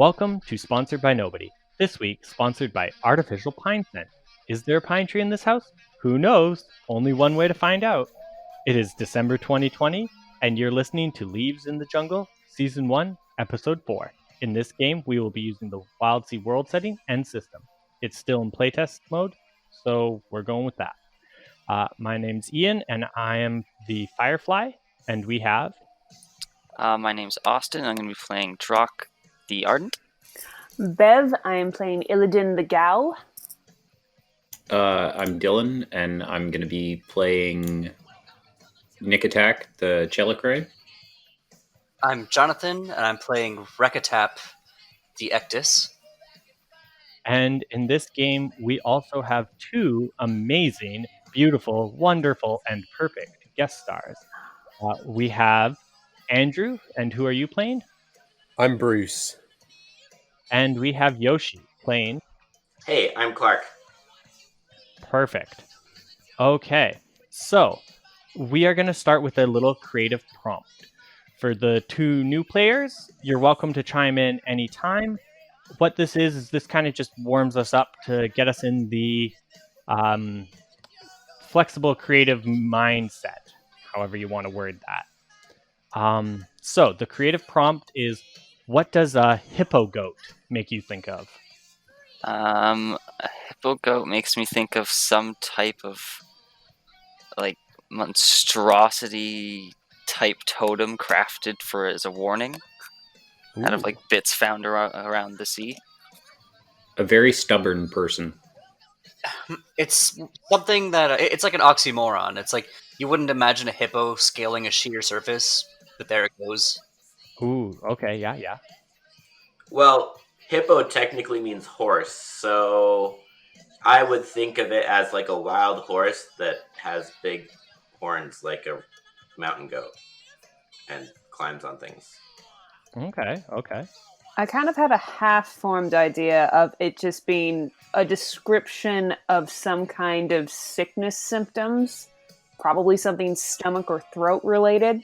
Welcome to Sponsored by Nobody. This week, sponsored by Artificial Pine Scent. Is there a pine tree in this house? Who knows? Only one way to find out. It is December 2020, and you're listening to Leaves in the Jungle, Season 1, Episode 4. In this game, we will be using the Wildsea world setting and system. It's still in playtest mode, so we're going with that. My name's Ian, and I am the Firefly, and we have... My name's Austin, and I'm going to be playing Drock the Ardent. Bev, I am playing Illidan the Gal. I'm Dylan, and I'm going to be playing Nick Attack, the Chelicray. I'm Jonathan, and I'm playing Rekatap, the Ectus. And in this game, we also have two amazing, beautiful, wonderful, and perfect guest stars. We have Andrew, and who are you playing? I'm Bruce. And we have Yoshi playing... Hey, I'm Clark. Perfect. Okay, so we are going to start with a little creative prompt. For the two new players, you're welcome to chime in anytime. What this is this kind of just warms us up to get us in the flexible, creative mindset, however you want to word that. So the creative prompt is, what does a hippo goat make you think of? A hippo goat makes me think of some type of monstrosity type totem crafted as a warning. Ooh. Out of bits found around the sea. A very stubborn person. It's something that it's like an oxymoron. It's like you wouldn't imagine a hippo scaling a sheer surface, but there it goes. Ooh, okay, yeah. Well, hippo technically means horse, so I would think of it as like a wild horse that has big horns like a mountain goat and climbs on things. Okay. I kind of have a half-formed idea of it just being a description of some kind of sickness symptoms, probably something stomach or throat related.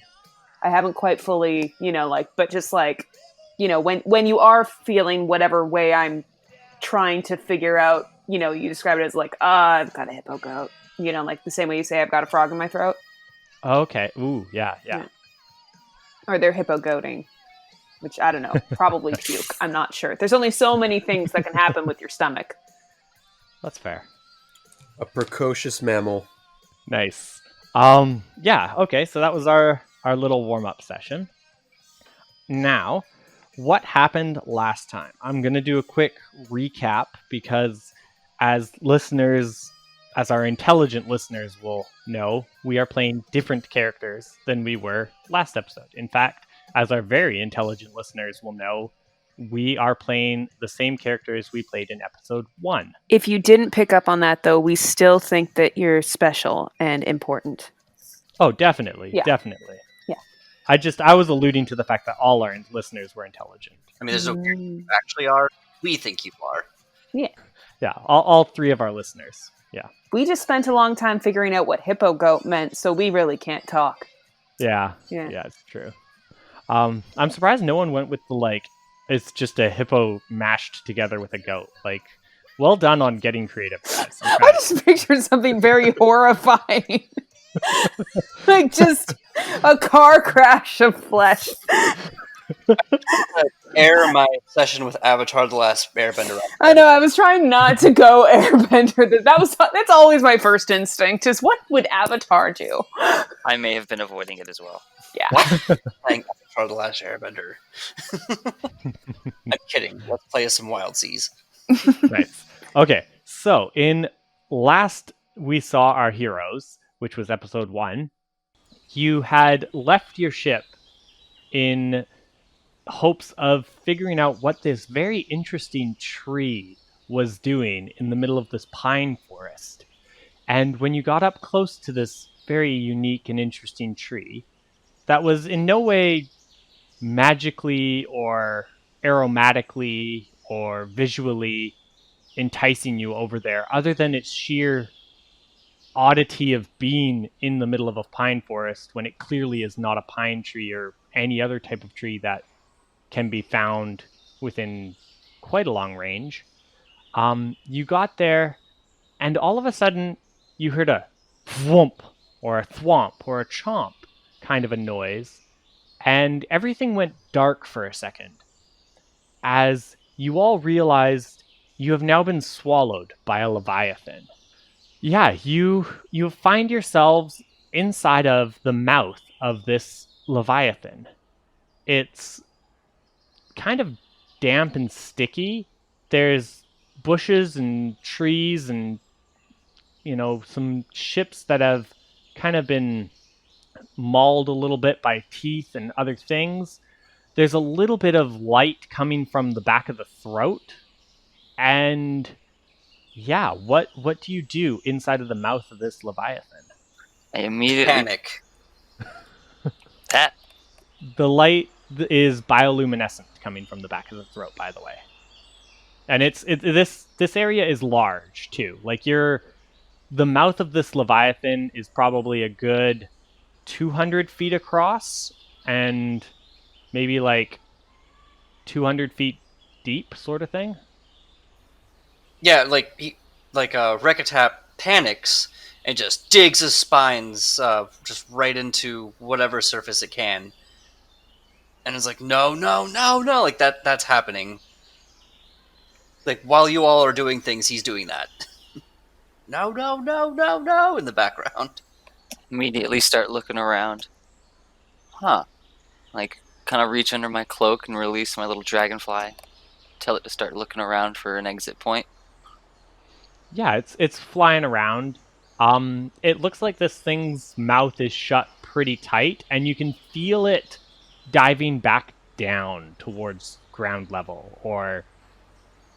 I haven't quite fully, but just when you are feeling whatever way I'm trying to figure out, you describe it as I've got a hippo goat, like the same way you say I've got a frog in my throat. Okay. Ooh, yeah. Or they're hippo goating, which I don't know, probably puke. I'm not sure. There's only so many things that can happen with your stomach. That's fair. A precocious mammal. Nice. Yeah, okay, so that was our little warm-up session. Now, what happened last time? I'm going to do a quick recap because as our intelligent listeners will know, we are playing different characters than we were last episode. In fact, as our very intelligent listeners will know, we are playing the same characters we played in episode 1. If you didn't pick up on that, though, we still think that you're special and important. Oh, definitely. Yeah. Definitely. Yeah. I was alluding to the fact that all our listeners were intelligent. I mean, there's no character you actually are. We think you are. Yeah. Yeah, all three of our listeners. Yeah. We just spent a long time figuring out what hippo goat meant, so we really can't talk. Yeah, it's true. I'm surprised no one went with it's just a hippo mashed together with a goat. Well done on getting creative, guys. I just pictured something very horrifying. Just a car crash of flesh. Air my obsession with Avatar: The Last Airbender. I know, I was trying not to go Airbender. That's always my first instinct, is what would Avatar do? I may have been avoiding it as well. Yeah. What? Playing Avatar: The Last Airbender. I'm kidding. Let's play us some Wildseas. Nice. Okay, so in last we saw our heroes, which was episode 1, you had left your ship in hopes of figuring out what this very interesting tree was doing in the middle of this pine forest. And when you got up close to this very unique and interesting tree, that was in no way magically or aromatically or visually enticing you over there, other than its sheer oddity of being in the middle of a pine forest when it clearly is not a pine tree or any other type of tree that can be found within quite a long range. You got there, and all of a sudden, you heard a thwomp, or a thwomp, or a chomp kind of a noise, and everything went dark for a second, as you all realized you have now been swallowed by a leviathan. Yeah, you find yourselves inside of the mouth of this leviathan. It's kind of damp and sticky. There's bushes and trees and some ships that have kind of been mauled a little bit by teeth and other things. There's a little bit of light coming from the back of the throat. And yeah, what do you do inside of the mouth of this leviathan? I immediately Panic. that The light is bioluminescent coming from the back of the throat, by the way. And this area is large too. Like the mouth of this leviathan is probably a good 200 feet across and maybe like 200 feet deep, sort of thing. Yeah, Rekatap panics and just digs his spines just right into whatever surface it can, and is like, no, no, no, no, like that's happening. Like while you all are doing things, he's doing that. No, no, no, no, no, in the background. immediately start looking around. Huh. Like, kind of reach under my cloak and release my little dragonfly. Tell it to start looking around for an exit point. Yeah, it's flying around. It looks like this thing's mouth is shut pretty tight, and you can feel it diving back down towards ground level, or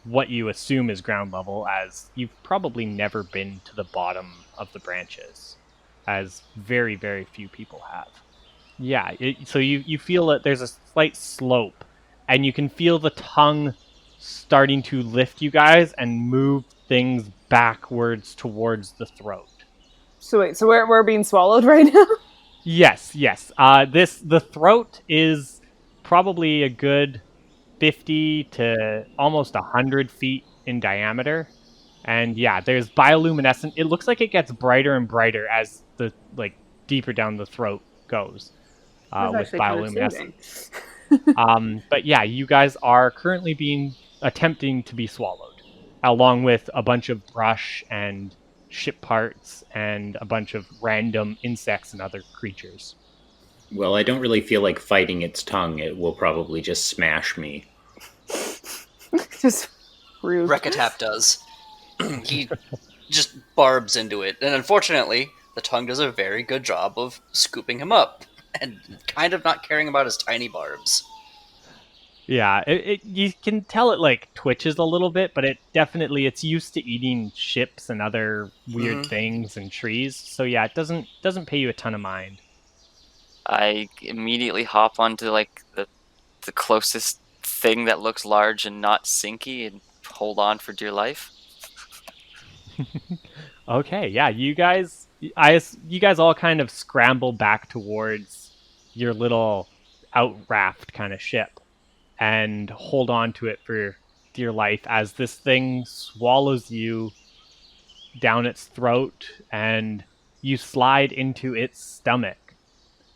what you assume is ground level, as you've probably never been to the bottom of the branches, as very, very few people have. Yeah, so you feel that there's a slight slope, and you can feel the tongue starting to lift you guys and move things backwards towards the throat. So wait, so we're being swallowed right now? Yes. The throat is probably a good 50 to almost 100 feet in diameter. And yeah, there's bioluminescent. It looks like it gets brighter and brighter as the deeper down the throat goes with bioluminescent. But yeah, you guys are currently attempting to be swallowed, along with a bunch of brush and ship parts and a bunch of random insects and other creatures. Well, I don't really feel like fighting its tongue. It will probably just smash me. Just rude. Rekatap does. He just barbs into it, and unfortunately, the tongue does a very good job of scooping him up and kind of not caring about his tiny barbs. Yeah, you can tell it twitches a little bit, but it's used to eating ships and other weird things and trees. So yeah, it doesn't pay you a ton of mind. I immediately hop onto the closest thing that looks large and not sinky and hold on for dear life. Okay, yeah, you guys all kind of scramble back towards your little outraft kind of ship and hold on to it for dear life as this thing swallows you down its throat and you slide into its stomach.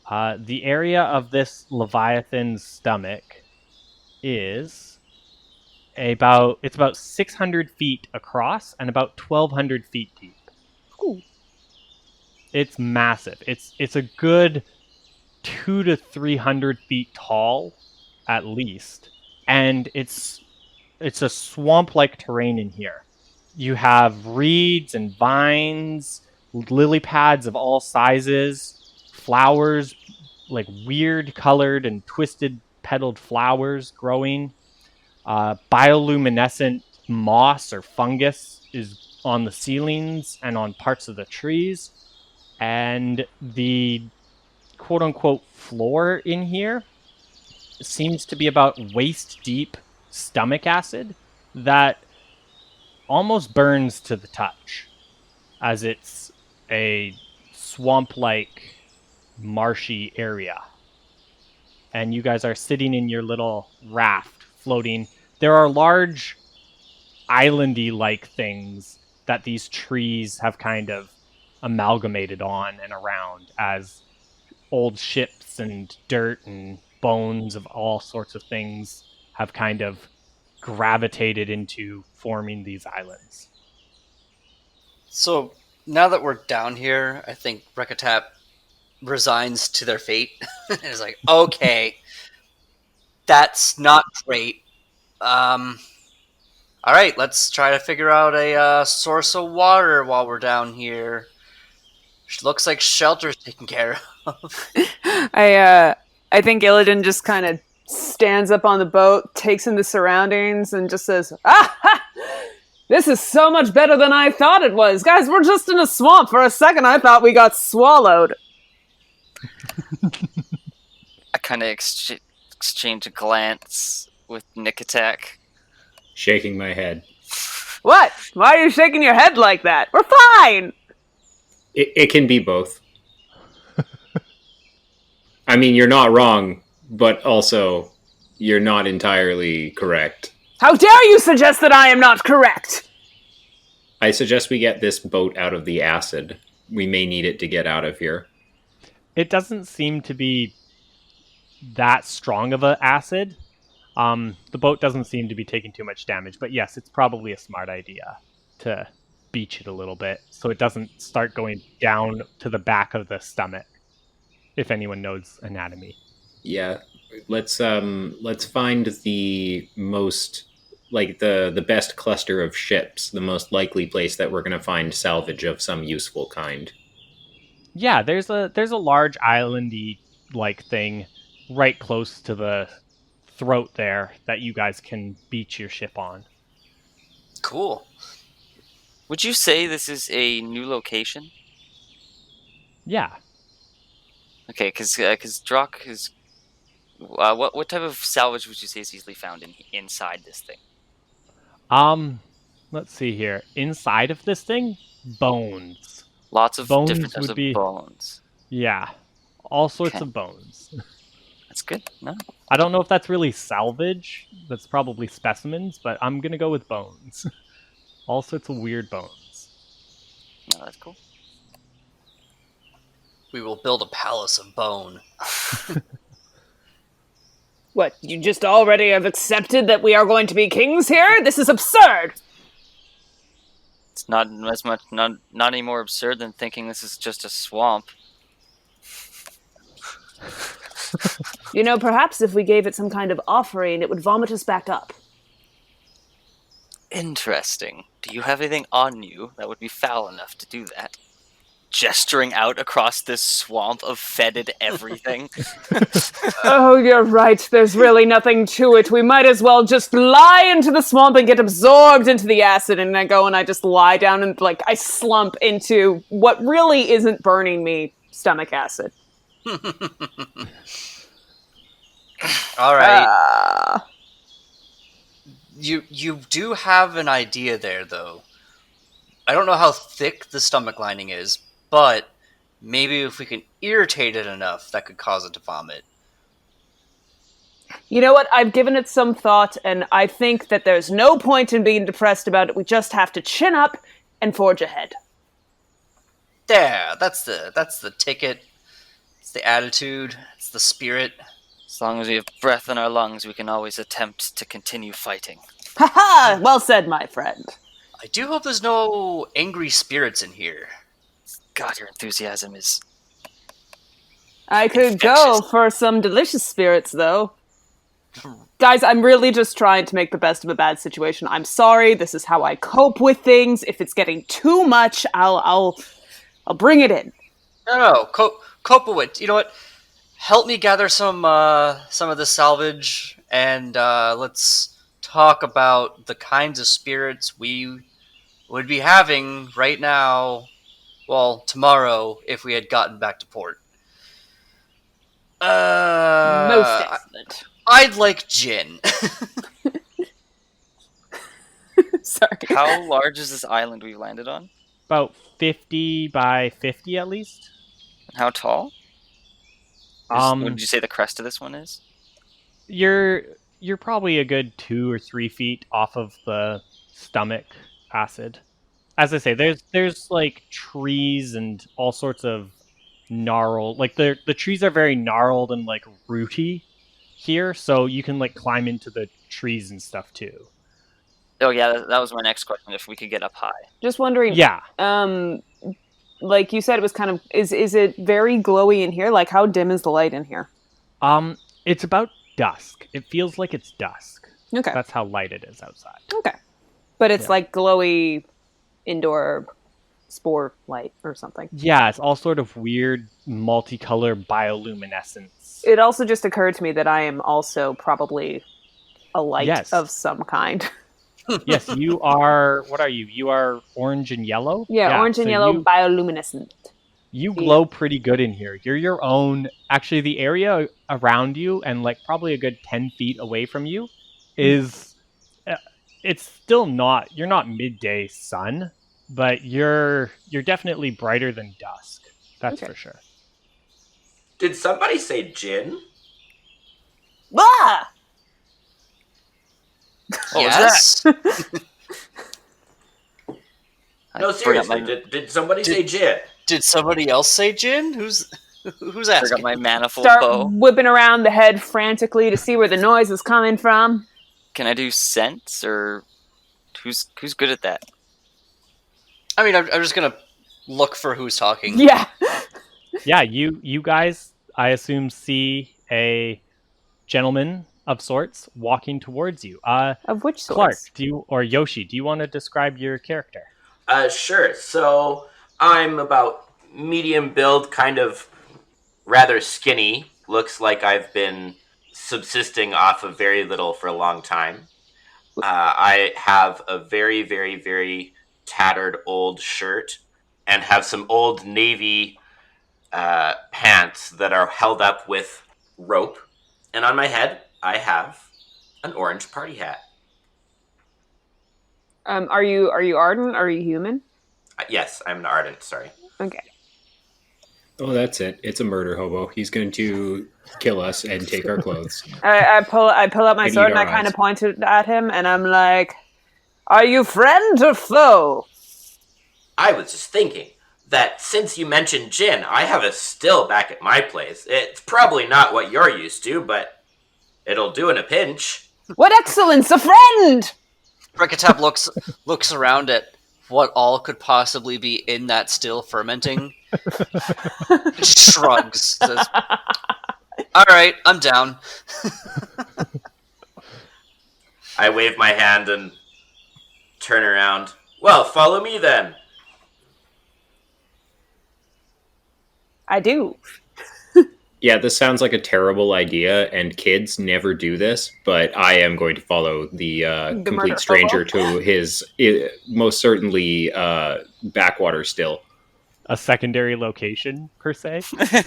The area of this leviathan's stomach is about 600 feet across and about 1,200 feet deep. Ooh. It's massive. It's a good 200 to 300 feet tall, at least, and it's a swamp-like terrain in here. You have reeds and vines, lily pads of all sizes, flowers, like weird colored and twisted petaled flowers growing. Bioluminescent moss or fungus is on the ceilings and on parts of the trees. And the quote-unquote floor in here seems to be about waist-deep stomach acid that almost burns to the touch, as it's a swamp-like, marshy area. And you guys are sitting in your little raft, floating there are large islandy-like things that these trees have kind of amalgamated on and around as old ships and dirt and bones of all sorts of things have kind of gravitated into forming these islands. So now that we're down here, I think Rekatap resigns to their fate and is like, okay, that's not great. All right, let's try to figure out a source of water while we're down here. Looks like shelter's taken care of. I think Illidan just kind of stands up on the boat, takes in the surroundings, and just says, "Ah, this is so much better than I thought it was. Guys, we're just in a swamp. For a second, I thought we got swallowed." I kind of exchange a glance with Nick Attack. Shaking my head. What? Why are you shaking your head like that? We're fine! It can be both. I mean, you're not wrong, but also you're not entirely correct. How dare you suggest that I am not correct? I suggest we get this boat out of the acid. We may need it to get out of here. It doesn't seem to be that strong of an acid. The boat doesn't seem to be taking too much damage, but yes, it's probably a smart idea to beach it a little bit so it doesn't start going down to the back of the stomach, if anyone knows anatomy. Yeah, let's find the most, like, the best cluster of ships, the most likely place that we're going to find salvage of some useful kind. Yeah, there's a large islandy like thing right close to the throat there that you guys can beach your ship on. Cool. Would you say this is a new location? Yeah. Okay, because Drock is... what type of salvage would you say is easily found inside this thing? Let's see here. Inside of this thing, bones. Lots of Bones different types would of be- bones. Yeah, all sorts Okay. of bones. That's good. No? I don't know if that's really salvage. That's probably specimens, but I'm gonna go with bones. All sorts of weird bones. No, that's cool. We will build a palace of bone. What, you just already have accepted that we are going to be kings here? This is absurd! It's not as much, not any more absurd than thinking this is just a swamp. You know, perhaps if we gave it some kind of offering, it would vomit us back up. Interesting. Do you have anything on you that would be foul enough to do that? Gesturing out across this swamp of fetid everything. Oh, you're right. There's really nothing to it. We might as well just lie into the swamp and get absorbed into the acid. And I go and I just lie down and, like, I slump into what really isn't burning me, stomach acid. All right. You do have an idea there, though. I don't know how thick the stomach lining is, but maybe if we can irritate it enough, that could cause it to vomit. You know what? I've given it some thought, and I think that there's no point in being depressed about it. We just have to chin up and forge ahead. There, that's the ticket. It's the attitude. It's the spirit. As long as we have breath in our lungs, we can always attempt to continue fighting. Ha ha! Well said, my friend. I do hope there's no angry spirits in here. God, your enthusiasm is... I could go for some delicious spirits, though. Guys, I'm really just trying to make the best of a bad situation. I'm sorry. This is how I cope with things. If it's getting too much, I'll bring it in. No, cope with it. You know what? Help me gather some of the salvage, and let's talk about the kinds of spirits we would be having right now. Well, tomorrow, if we had gotten back to port. Most excellent. I'd like gin. Sorry. How large is this island we've landed on? About 50 by 50 at least. And how tall? What did you say the crest of this one is? You you're probably a good 2 or 3 feet off of the stomach acid. As I say, there's like trees and all sorts of gnarled, like the trees are very gnarled and like rooty here, so you can like climb into the trees and stuff too. Oh yeah, that was my next question. If we could get up high. Just wondering. Yeah. Like you said, it was kind of. Is it very glowy in here? Like, how dim is the light in here? It's about dusk. It feels like it's dusk. Okay. That's how light it is outside. Okay. But it's Yeah. like glowy indoor spore light or something. Yeah, it's all sort of weird multicolor bioluminescence. It also just occurred to me that I am also probably a light Yes. of some kind. Yes, you are. What are you? You are orange and yellow? Yeah, orange and so yellow You, bioluminescent. you glow pretty good in here. You're your own. Actually, the area around you and like probably a good 10 feet away from you is. It's still not. You're not midday sun, but you're definitely brighter than dusk. That's Okay. for sure. Did somebody say gin? Ah! What was Yes. I No, bring up seriously. my- Did somebody say gin? Did somebody else say gin? Who's Bring up asking? my manifold Start bow. whipping around the head frantically to see where the noise is coming from. Can I do sense or who's good at that? I mean, I'm just gonna look for who's talking. Yeah. Yeah, you guys, I assume, see a gentleman of sorts walking towards you. Of which sort? Clark, or Yoshi, do you want to describe your character? Sure. So I'm about medium build, kind of rather skinny. Looks like I've been subsisting off of very little for a long time. I have a very, very, very tattered old shirt and have some old navy pants that are held up with rope. And on my head, I have an orange party hat. Are you Arden? Are you human? Yes, I'm an ardent. Sorry. Okay. Oh, that's it. It's a murder hobo. He's going to kill us and take our clothes. I pull out my And sword eat and I our kind eyes. of point it at him and I'm like, "Are you friend or foe?" I was just thinking that since you mentioned gin, I have a still back at my place. It's probably not what you're used to, but it'll do in a pinch. What excellence, a friend! Rekatap looks around at what all could possibly be in that still fermenting. Shrugs. Says, "All right, I'm down." I wave my hand and turn around. Well, follow me then. I do. Yeah, this sounds like a terrible idea, and kids never do this, but I am going to follow the murder complete stranger hobo. to his most certainly backwater still. A secondary location, per se? I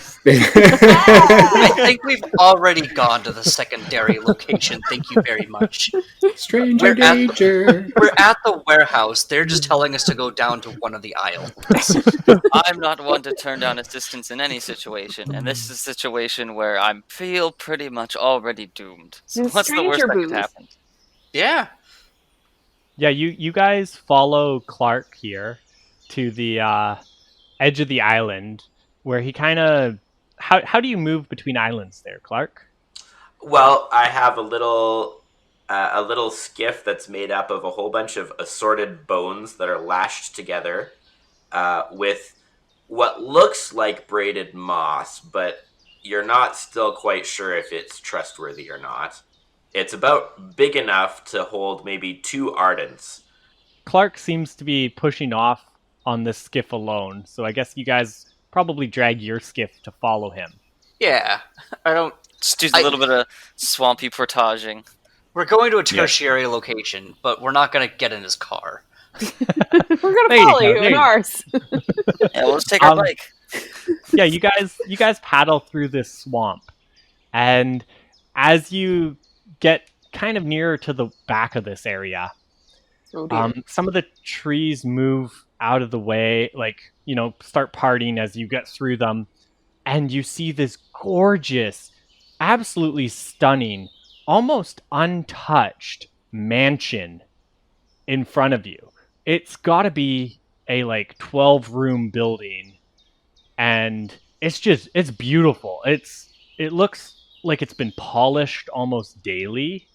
think we've already gone to the secondary location. Thank you very much. Stranger We're at- danger. We're at the warehouse. They're just telling us to go down to one of the aisles. I'm not one to turn down assistance in any situation, and this is a situation where I feel pretty much already doomed. So Then what's the worst stranger that could booze. happen? Yeah. Yeah, you guys follow Clark here to the edge of the island, where he kind of... How do you move between islands there, Clark? Well, I have a little skiff that's made up of a whole bunch of assorted bones that are lashed together with what looks like braided moss, but you're not still quite sure if it's trustworthy or not. It's about big enough to hold maybe 2 ardents. Clark seems to be pushing off on this skiff alone, so I guess you guys probably drag your skiff to follow him. Yeah. I don't. Just do a little bit of swampy portaging. We're going to a tertiary location, but we're not going to get in his car. We're gonna There you follow go, you there in you go. ours. Yeah, well, let's take our bike. Yeah, you guys paddle through this swamp, and as you get kind of nearer to the back of this area, Oh, dear. some of the trees move out of the way, like, start parting as you get through them, and you see this gorgeous, absolutely stunning almost untouched mansion in front of you. It's got to be a like 12-room building, and it's beautiful. It looks like it's been polished almost daily.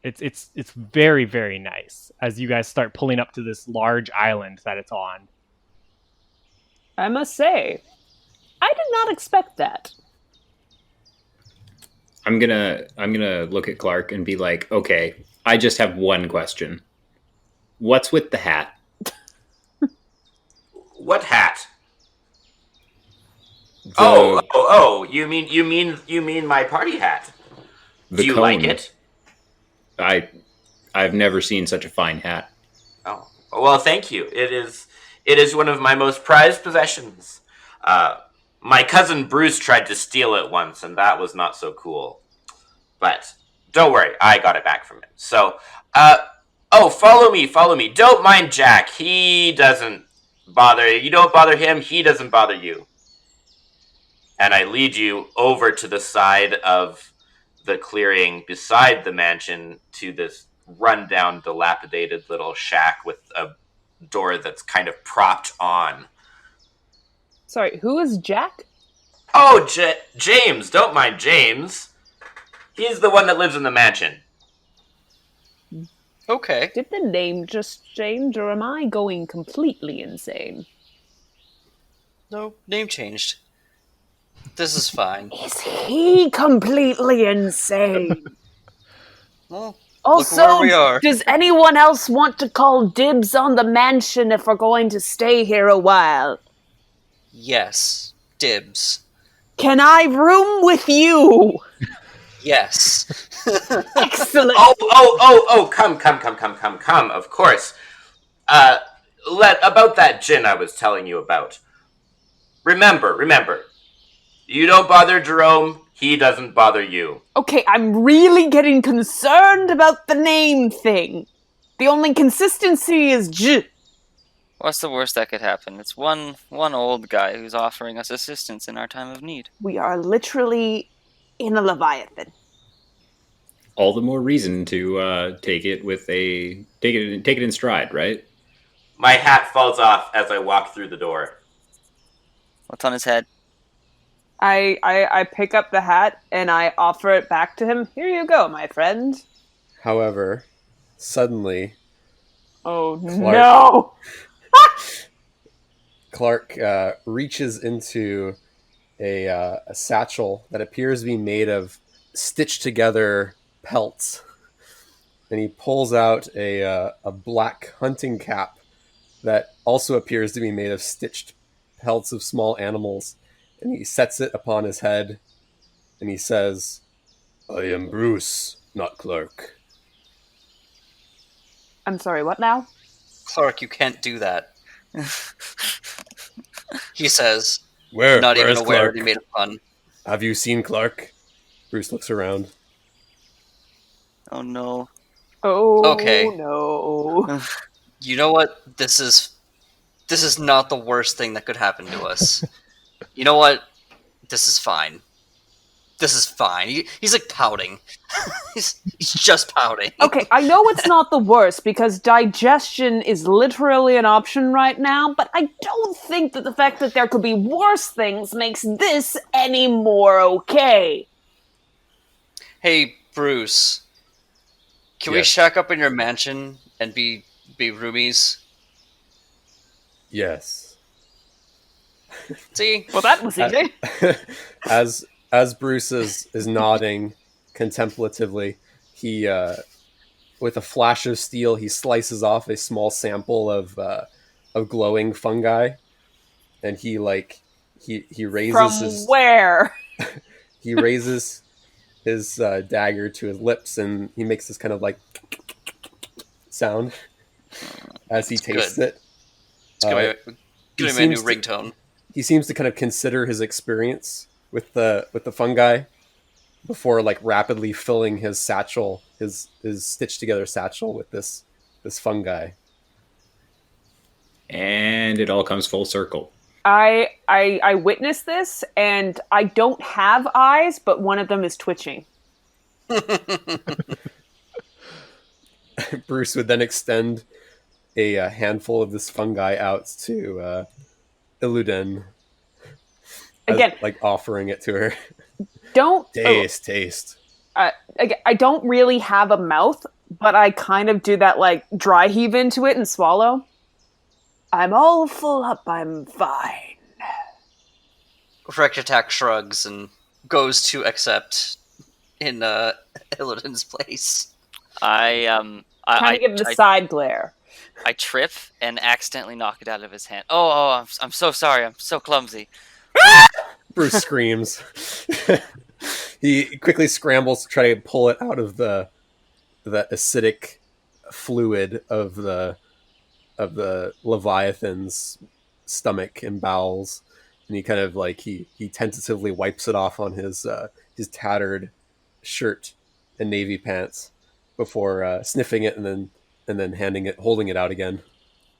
It's very, very nice as you guys start pulling up to this large island that it's on. I must say, I did not expect that. I'm gonna look at Clark and be like, okay, I just have one question. What's with the hat? What hat? The- Oh! You mean my party hat? Do you cone. like it? I've never seen such a fine hat. Oh, well, thank you. It is one of my most prized possessions. My cousin Bruce tried to steal it once, and that was not so cool. But don't worry, I got it back from him. So, follow me. Don't mind Jack. He doesn't bother you. Don't bother him. He doesn't bother you. And I lead you over to the side of the clearing beside the mansion to this rundown, dilapidated little shack with a door that's kind of propped on. Sorry, who is Jack? Oh, James. Don't mind James. He's the one that lives in the mansion. Okay. Did the name just change, or am I going completely insane? No, name changed. This is fine. Is he completely insane? Well, Also, look where we are. does anyone else want to call dibs on the mansion if we're going to stay here a while? Yes. Dibs. Can I room with you? Yes. Excellent. Come, of course. About that gin I was telling you about. Remember. You don't bother Jerome, he doesn't bother you. Okay, I'm really getting concerned about the name thing. The only consistency is J. What's the worst that could happen? It's one old guy who's offering us assistance in our time of need. We are literally in a leviathan. All the more reason to take it in stride, right? My hat falls off as I walk through the door. What's on his head? I pick up the hat and I offer it back to him. Here you go, my friend. However, suddenly, Oh, Clark. no! Clark reaches into a satchel that appears to be made of stitched together pelts, and he pulls out a black hunting cap that also appears to be made of stitched pelts of small animals, and he sets it upon his head, and he says, "I am Bruce, not Clark." I'm sorry, what now? Clark, you can't do that. He says, Where? not Where even is aware Clark? that he made a pun. Have you seen Clark? Bruce looks around. Oh no. Oh, Okay. no. You know what? This is not the worst thing that could happen to us. You know what? This is fine. This is fine. He's like pouting. he's just pouting. Okay, I know it's not the worst because digestion is literally an option right now, but I don't think that the fact that there could be worse things makes this any more okay. Hey, Bruce. Can we Yes. shack up in your mansion and be roomies? Yes. See? Well, that was easy. As Bruce is nodding contemplatively, he with a flash of steel he slices off a small sample of glowing fungi, and he raises From his where? he raises his dagger to his lips, and he makes this kind of like sound as he tastes good. it. It's gonna be my new seems to- ringtone. He seems to kind of consider his experience with the fungi before like rapidly filling his satchel, his stitched together satchel with this fungi. And it all comes full circle. I witnessed this, and I don't have eyes, but one of them is twitching. Bruce would then extend a handful of this fungi out to Iluden. Again, like offering it to her. Don't Taste. I don't really have a mouth, but I kind of do that like dry heave into it and swallow. I'm all full up. I'm fine. Rectatak shrugs and goes to accept in Illidan's place. I Kind of give the side glare. I trip and accidentally knock it out of his hand. Oh, I'm so sorry. I'm so clumsy. Bruce screams. He quickly scrambles to try to pull it out of the acidic fluid of the leviathan's stomach and bowels, and he kind of like he tentatively wipes it off on his tattered shirt and navy pants before sniffing it and then holding it out again.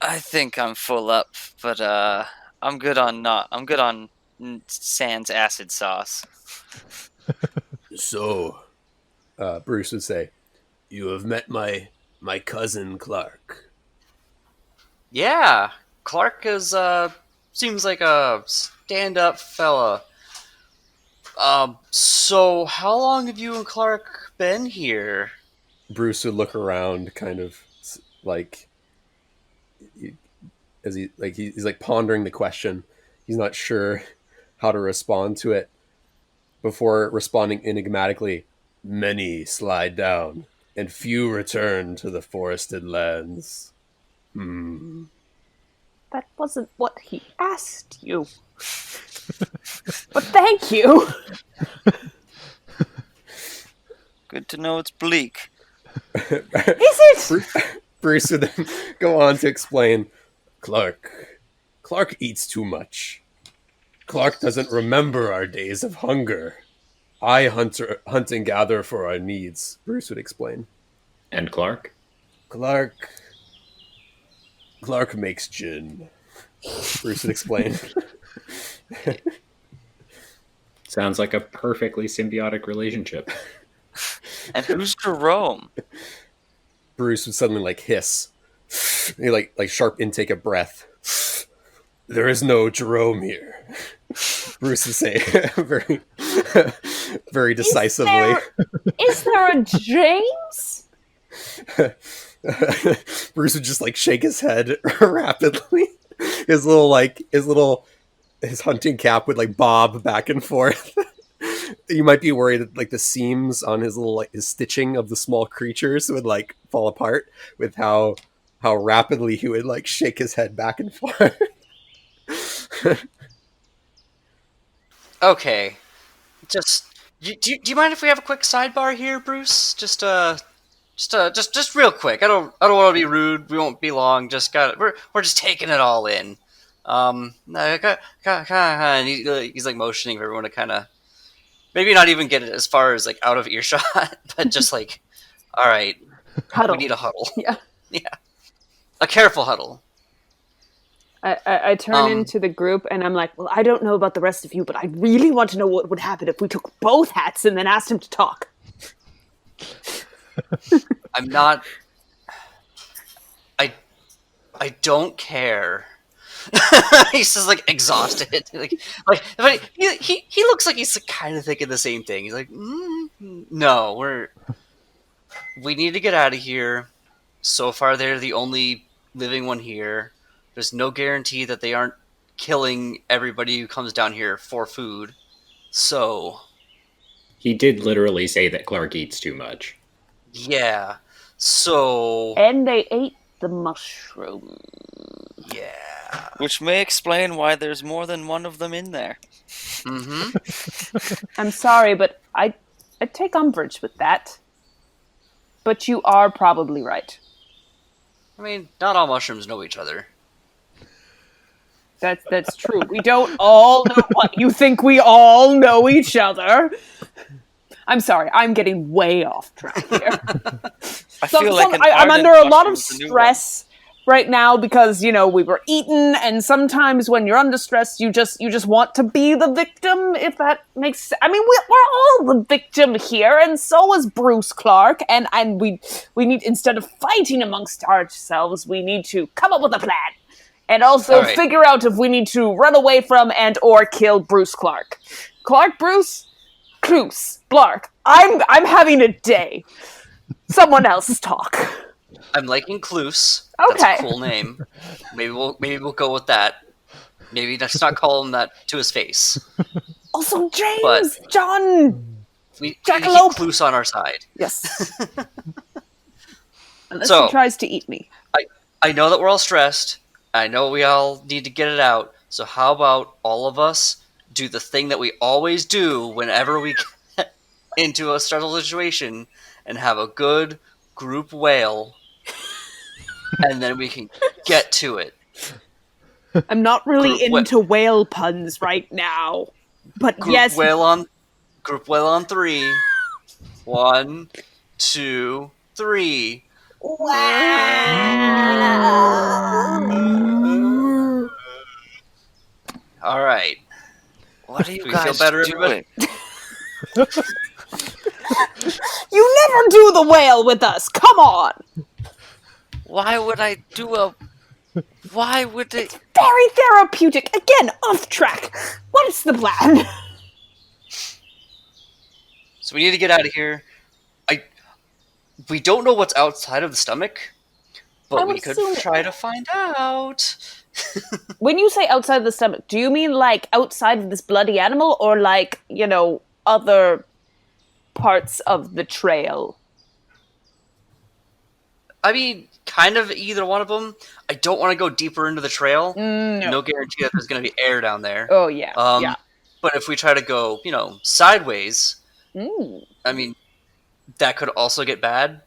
I think I'm full up, but I'm good on sans acid sauce. So, Bruce would say, "You have met my cousin Clark." Yeah, Clark is seems like a stand-up fella. So how long have you and Clark been here? Bruce would look around, kind of like he's like pondering the question. He's not sure how to respond to it before responding enigmatically. Many slide down, and few return to the forested lands. That wasn't what he asked you. But thank you. Good to know it's bleak. Is it? Bruce would then go on to explain, Clark eats too much. Clark doesn't remember our days of hunger. I hunt and gather for our needs, Bruce would explain. And Clark? Clark makes gin, Bruce would explain. Sounds like a perfectly symbiotic relationship. And who's Jerome? Bruce would suddenly like hiss. He like sharp intake of breath. There is no Jerome here. Bruce would say very very decisively. Is there a James? Bruce would just like shake his head rapidly. His hunting cap would like bob back and forth. You might be worried that like the seams on his his stitching of the small creatures would like fall apart with how rapidly he would like shake his head back and forth. Okay, just do you mind if we have a quick sidebar here, Bruce? Just real quick. I don't want to be rude. We won't be long. We're just taking it all in. And he's like motioning for everyone to kind of maybe not even get it as far as like out of earshot, but just like, all right, Huddle. we need a huddle. Yeah. A careful huddle. I turn into the group and I'm like, well, I don't know about the rest of you, but I really want to know what would happen if we took both hats and then asked him to talk. I'm not. I don't care. He's just like exhausted. But he looks like he's kind of thinking the same thing. He's like, no, we need to get out of here. So far, they're the only living one here. There's no guarantee that they aren't killing everybody who comes down here for food. So he did literally say that Clark eats too much. Yeah. So and they ate the mushroom. Yeah. Which may explain why there's more than one of them in there. Mm-hmm. I'm sorry, but I take umbrage with that. But you are probably right. I mean, not all mushrooms know each other. That's true. We don't all know what you think we all know each other. I'm sorry, I'm getting way off track here. I feel like I'm under a lot of stress right now because, you know, we were eaten, and sometimes when you're under stress, you just want to be the victim, if that makes sense. I mean, we're all the victim here, and so is Bruce Clark, and we need, instead of fighting amongst ourselves, we need to come up with a plan. And also figure out if we need to run away from and or kill Bruce Clark. Clark, Bruce, Cluse, Blark. I'm having a day. Someone else talk. I'm liking Cluse. Okay. That's a cool name. Maybe we'll go with that. Maybe let's not call him that to his face. Also, James, John, we keep Jackalope. Cluse on our side. Yes. Unless he tries to eat me. I know that we're all stressed. I know we all need to get it out. So how about all of us do the thing that we always do whenever we get into a stressful situation and have a good group wail, and then we can get to it. I'm not really into whale puns right now, but yes. Group wail on 3. 1, 2, 3. All right. What are you Do we guys feel better, doing? You never do the whale with us. Come on. Why would I do a... Why would they... Very therapeutic. Again, off track. What's the plan? So we need to get out of here. We don't know what's outside of the stomach, but we could try to find out. When you say outside the stomach, do you mean like outside of this bloody animal, or like, you know, other parts of the trail? I mean, kind of either one of them. I don't want to go deeper into the trail. No guarantee that there's going to be air down there. Oh, yeah. But if we try to go, you know, sideways, I mean, that could also get bad.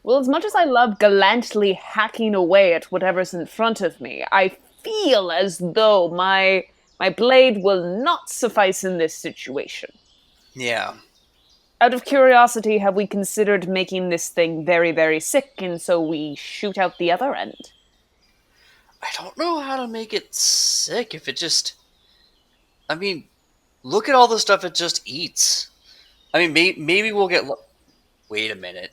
Well, as much as I love gallantly hacking away at whatever's in front of me, I feel as though my blade will not suffice in this situation. Yeah. Out of curiosity, have we considered making this thing very, very sick, and so we shoot out the other end? I don't know how to make it sick if it just... I mean, look at all the stuff it just eats. I mean, maybe we'll get... Wait a minute.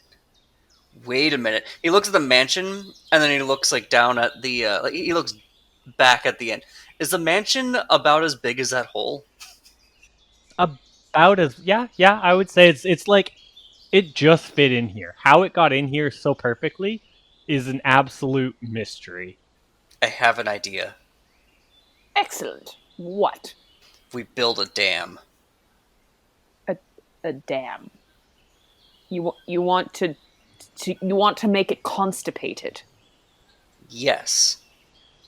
He looks at the mansion, and then he looks like down at the... he looks back at the end. Is the mansion about as big as that hole? About as... Yeah, I would say it's like... It just fit in here. How it got in here so perfectly is an absolute mystery. I have an idea. Excellent. What? We build a dam. A dam. You want to make it constipated. Yes.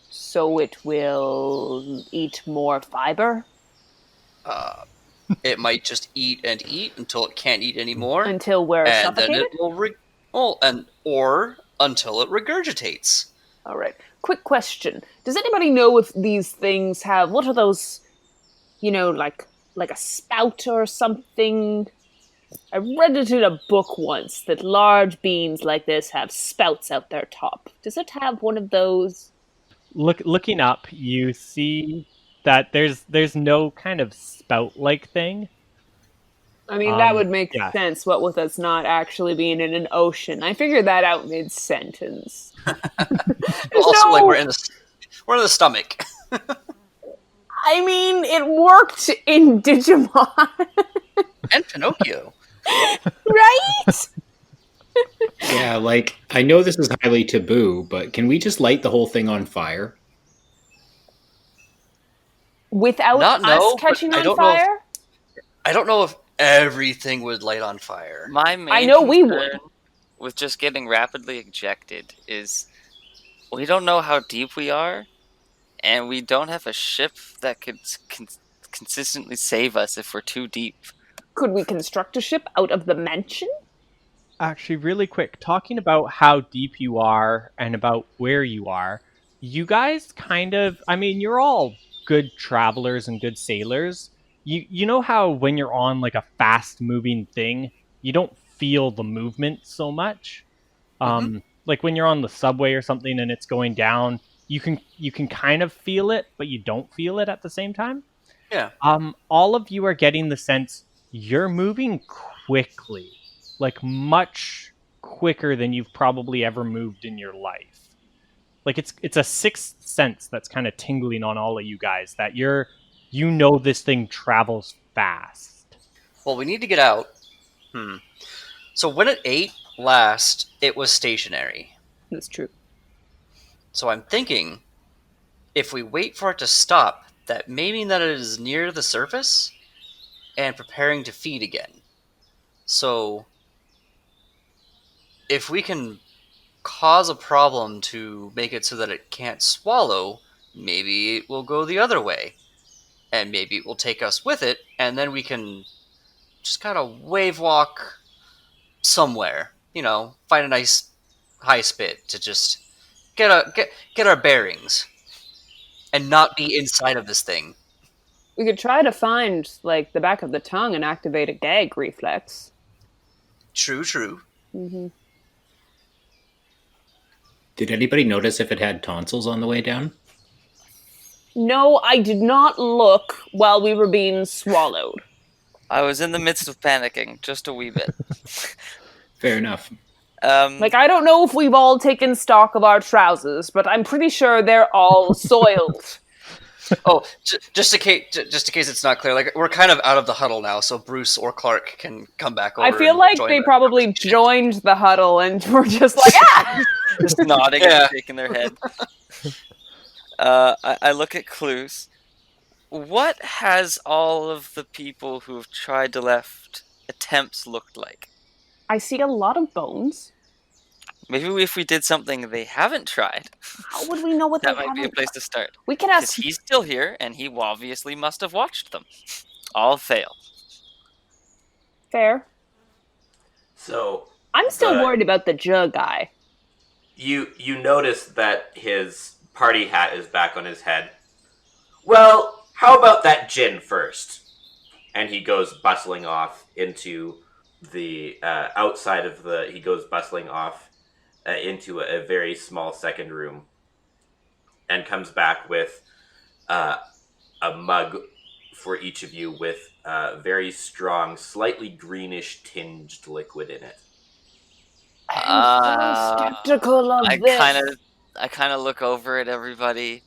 So it will eat more fiber? It might just eat and eat until it can't eat anymore. Until we're and suffocated? Then it will or until it regurgitates. All right. Quick question. Does anybody know if these things have, what are those, you know, like a spout or something? I read it in a book once that large beans like this have spouts out their top. Does it have one of those? Looking up, you see that there's no kind of spout-like thing. I mean, that would make sense, what with us not actually being in an ocean. I figured that out mid-sentence. Like we're in the stomach. I mean, it worked in Digimon. And Pinocchio. Right? Yeah, like, I know this is highly taboo, but can we just light the whole thing on fire? Without us catching on fire? I don't know if everything would light on fire. My main I know we concern with just getting rapidly ejected is we don't know how deep we are, and we don't have a ship that could consistently save us if we're too deep. Could we construct a ship out of the mansion? Actually, really quick, talking about how deep you are and about where you are, you guys kind of, I mean, you're all good travelers and good sailors. You know how when you're on like a fast moving thing, you don't feel the movement so much? like when you're on the subway or something and it's going down, you can kind of feel it, but you don't feel it at the same time. Yeah. All of you are getting the sense you're moving quickly, like much quicker than you've probably ever moved in your life. Like it's a sixth sense that's kind of tingling on all of you guys that this thing travels fast. Well, we need to get out. So when it ate last, it was stationary. That's true. So I'm thinking, if we wait for it to stop, that may mean that it is near the surface and preparing to feed again. So if we can cause a problem to make it so that it can't swallow, maybe it will go the other way. And maybe it will take us with it, and then we can just kind of wave walk somewhere. Find a nice high spit to just get our bearings and not be inside of this thing. We could try to find, like, the back of the tongue and activate a gag reflex. True. Mm-hmm. Did anybody notice if it had tonsils on the way down? No, I did not look while we were being swallowed. I was in the midst of panicking, just a wee bit. Fair enough. Like, I don't know if we've all taken stock of our trousers, but I'm pretty sure they're all soiled. Oh, just in case it's not clear, like, we're kind of out of the huddle now, so Bruce or Clark can come back over. I feel like they probably joined the huddle and were just like, ah! Just nodding and shaking their head. I look at clues. What has all of the people who have tried to left attempts looked like? I see a lot of bones. Maybe if we did something they haven't tried. How would we know what that they might be a haven't place tried? to start. We can Because ask. he's still here, and he obviously must have watched them. All fail. Fair. So I'm still worried about the jug guy. you notice that his party hat is back on his head. Well, how about that gin first? And he goes bustling off into the outside of the. He goes bustling off into a very small second room, and comes back with a mug for each of you with very strong, slightly greenish tinged liquid in it. I'm so skeptical of this. I kind of look over at everybody.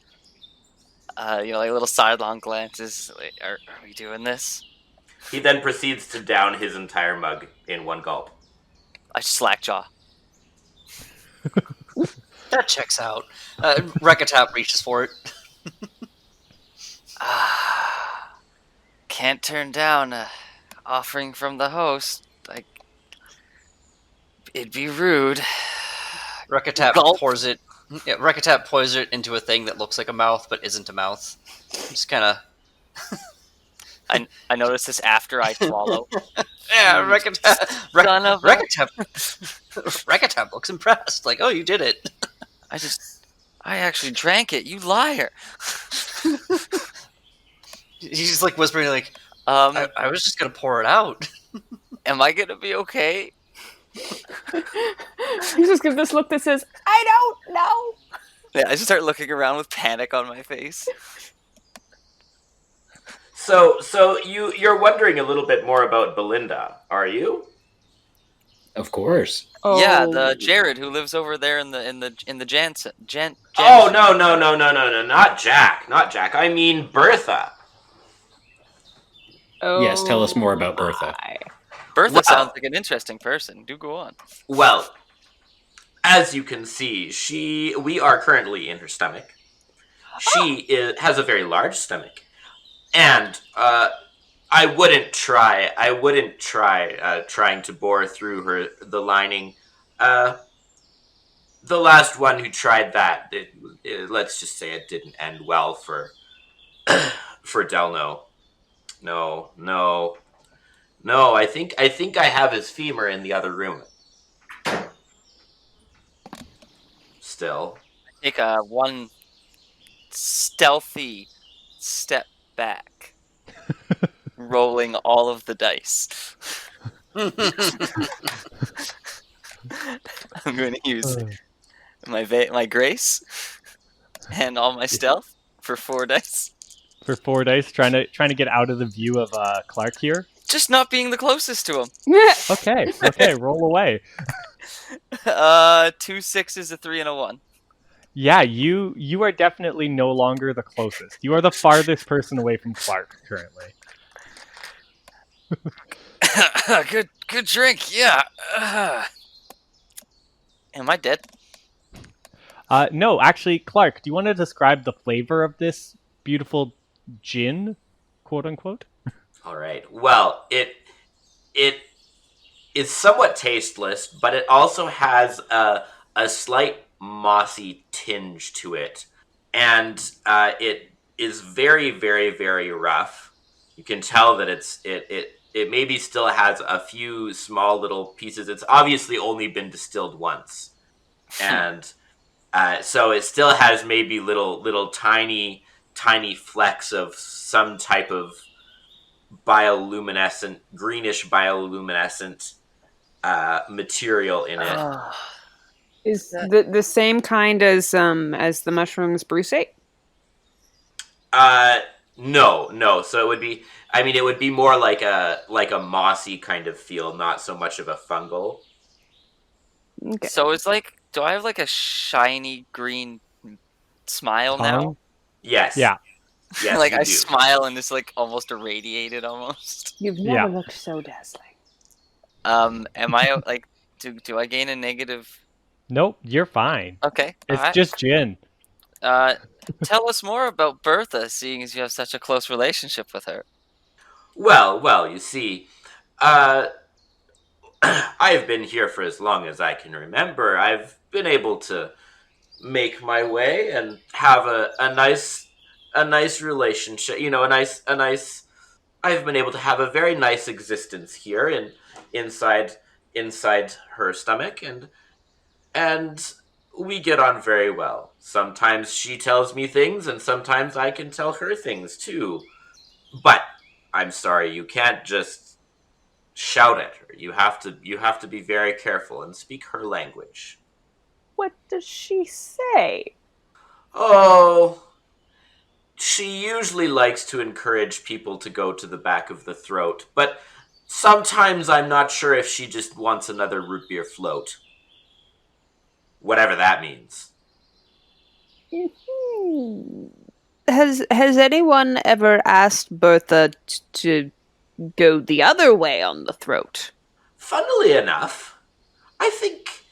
Like little sidelong glances. Like, are we doing this? He then proceeds to down his entire mug in one gulp. I slackjaw. That checks out. Rekatap reaches for it. Can't turn down an offering from the host. Like, it'd be rude. Rekatap Gulp. pours it. Yeah, Rekatap pours it into a thing that looks like a mouth but isn't a mouth. Just kind of. I noticed this after I swallow. Yeah, Rekatap. Son of a- Rekatap looks impressed. Like, oh, you did it. I actually drank it. You liar. He's just like whispering, like, I I was just gonna pour it out. am I gonna be okay? He just gives this look that says, I don't know. Yeah, I just start looking around with panic on my face. So you're wondering a little bit more about Belinda, are you? Of course. Oh. Yeah, the Jared who lives over there in the Jansen. Oh no, not Jack. I mean Bertha. Oh, Yes, tell us more about Bertha. my. Bertha Wow. sounds like an interesting person. Do go on. Well, as you can see, we are currently in her stomach. She has a very large stomach, and I wouldn't try trying to bore through the lining. The last one who tried that, let's just say it didn't end well for Delno. No. I think I have his femur in the other room. Still. Take one stealthy step back, rolling all of the dice. I'm going to use my grace, and all my stealth for 4 dice. For 4 dice, trying to get out of the view of Clark here. Just not being the closest to him. Okay, roll away. 2 6s, a 3, and a 1. Yeah, you are definitely no longer the closest. You are the farthest person away from Clark currently. Good drink, yeah. Am I dead? No, actually, Clark, do you want to describe the flavor of this beautiful gin, quote unquote? All right. Well, it is somewhat tasteless, but it also has a slight mossy tinge to it, and it is very, very, very rough. You can tell that it maybe still has a few small little pieces. It's obviously only been distilled once, and so it still has maybe little tiny flecks of some type of greenish bioluminescent material in it. Is the same kind as the mushrooms brucite? No. So it would be. I mean, it would be more like a mossy kind of feel, not so much of a fungal. Okay. So it's like, do I have like a shiny green smile now? Yes. Yeah. Yes, Like you I do. smile and it's like almost irradiated almost. You've Yeah. never looked so dazzling. Am I like, do I gain a negative? Nope, you're fine. Okay. It's alright. just gin. Tell us more about Bertha, seeing as you have such a close relationship with her. Well, you see, I have been here for as long as I can remember. I've been able to make my way and have a nice relationship. You know, a nice. I've been able to have a very nice existence here inside her stomach, and we get on very well. Sometimes she tells me things, and sometimes I can tell her things too. But I'm sorry, you can't just shout at her. You have to be very careful and speak her language. What does she say? Oh, she usually likes to encourage people to go to the back of the throat, but sometimes I'm not sure if she just wants another root beer float. Whatever that means. Has anyone ever asked Bertha to go the other way on the throat? Funnily enough, I think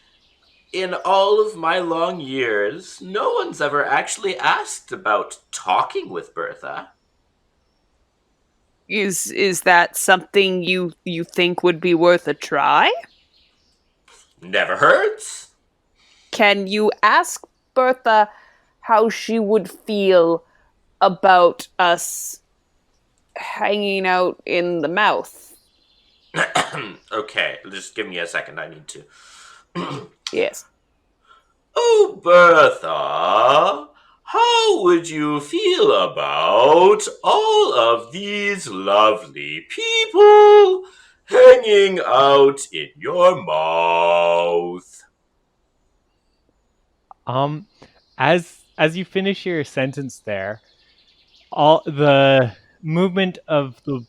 in all of my long years, no one's ever actually asked about talking with Bertha. Is that something you think would be worth a try? Never hurts. Can you ask Bertha how she would feel about us hanging out in the mouth? Okay, just give me a second. I need to. Yes. Oh, Bertha, how would you feel about all of these lovely people hanging out in your mouth? As you finish your sentence there, all the movement of the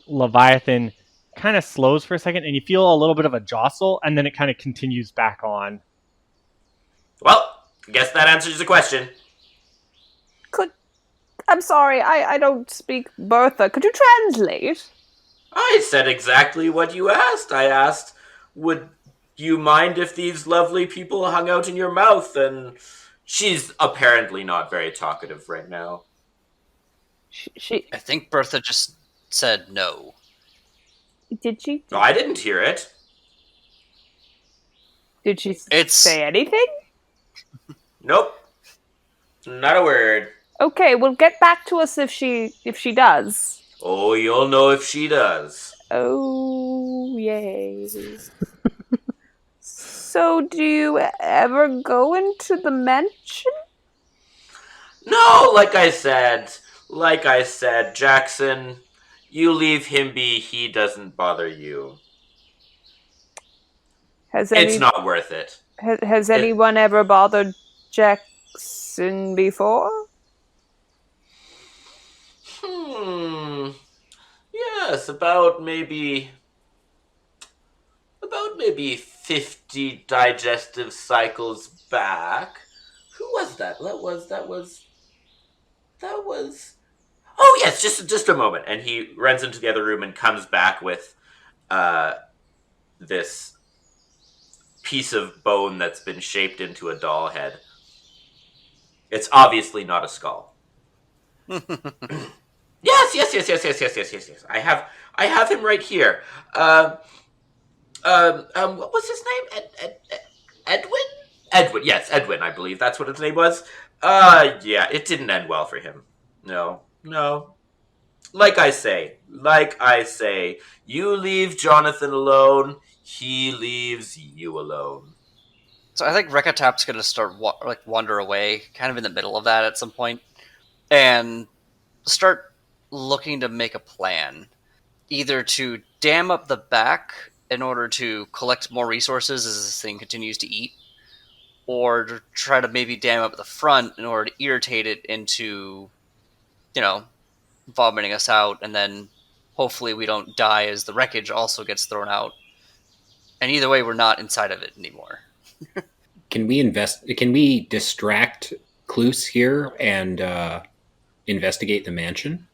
leviathan kind of slows for a second, and you feel a little bit of a jostle, and then it kind of continues back on. Well, I guess that answers the question. I'm sorry, I don't speak Bertha. Could you translate? I said exactly what you asked. I asked, would you mind if these lovely people hung out in your mouth? And she's apparently not very talkative right now. She I think Bertha just said no. did she? No, I didn't hear it. Did she It's- say anything? Nope. Not a word. Okay, well, get back to us if she does. Oh, you'll know if she does. Oh, yay. So, do you ever go into the mansion? No, like I said, Jackson, you leave him be. He doesn't bother you. Has It's not worth it. Has anyone ever bothered Jackson before? Yes, about maybe 50 digestive cycles back. Who was that? That was Oh yes, just a moment. And he runs into the other room and comes back with this piece of bone that's been shaped into a doll head. It's obviously not a skull. Yes. I have him right here. What was his name? Edwin? Edwin, yes, Edwin, I believe that's what his name was. Yeah, it didn't end well for him. No. Like I say, you leave Jonathan alone, he leaves you alone. So I think Rekatap's going to start wander away, kind of in the middle of that at some point, and start looking to make a plan, either to dam up the back in order to collect more resources as this thing continues to eat, or to try to maybe dam up the front in order to irritate it into, vomiting us out, and then hopefully we don't die as the wreckage also gets thrown out. And either way, we're not inside of it anymore. Can we distract Kloos here and investigate the mansion?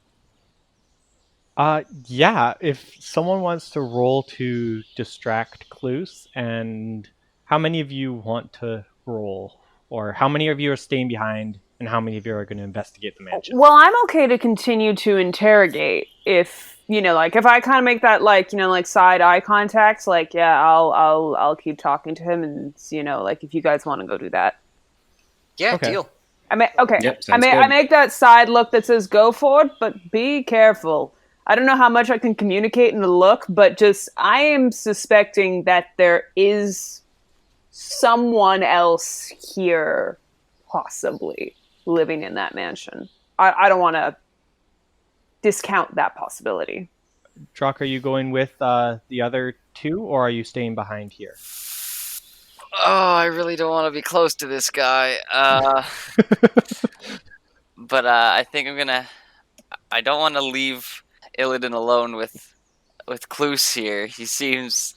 Yeah, if someone wants to roll to distract Kloos, and how many of you want to roll? Or how many of you are staying behind, and how many of you are going to investigate the mansion? Well, I'm okay to continue to interrogate if, if I kind of make that, side eye contact, I'll keep talking to him, and, if you guys want to go do that. Yeah, Okay. deal. Yep, I make that side look that says go for it, but be careful. I don't know how much I can communicate in the look, but I am suspecting that there is someone else here, possibly, living in that mansion. I don't want to discount that possibility. Drock, are you going with the other two, or are you staying behind here? Oh, I really don't want to be close to this guy. But I think I don't want to leave Illidan alone with Kloos here. He seems...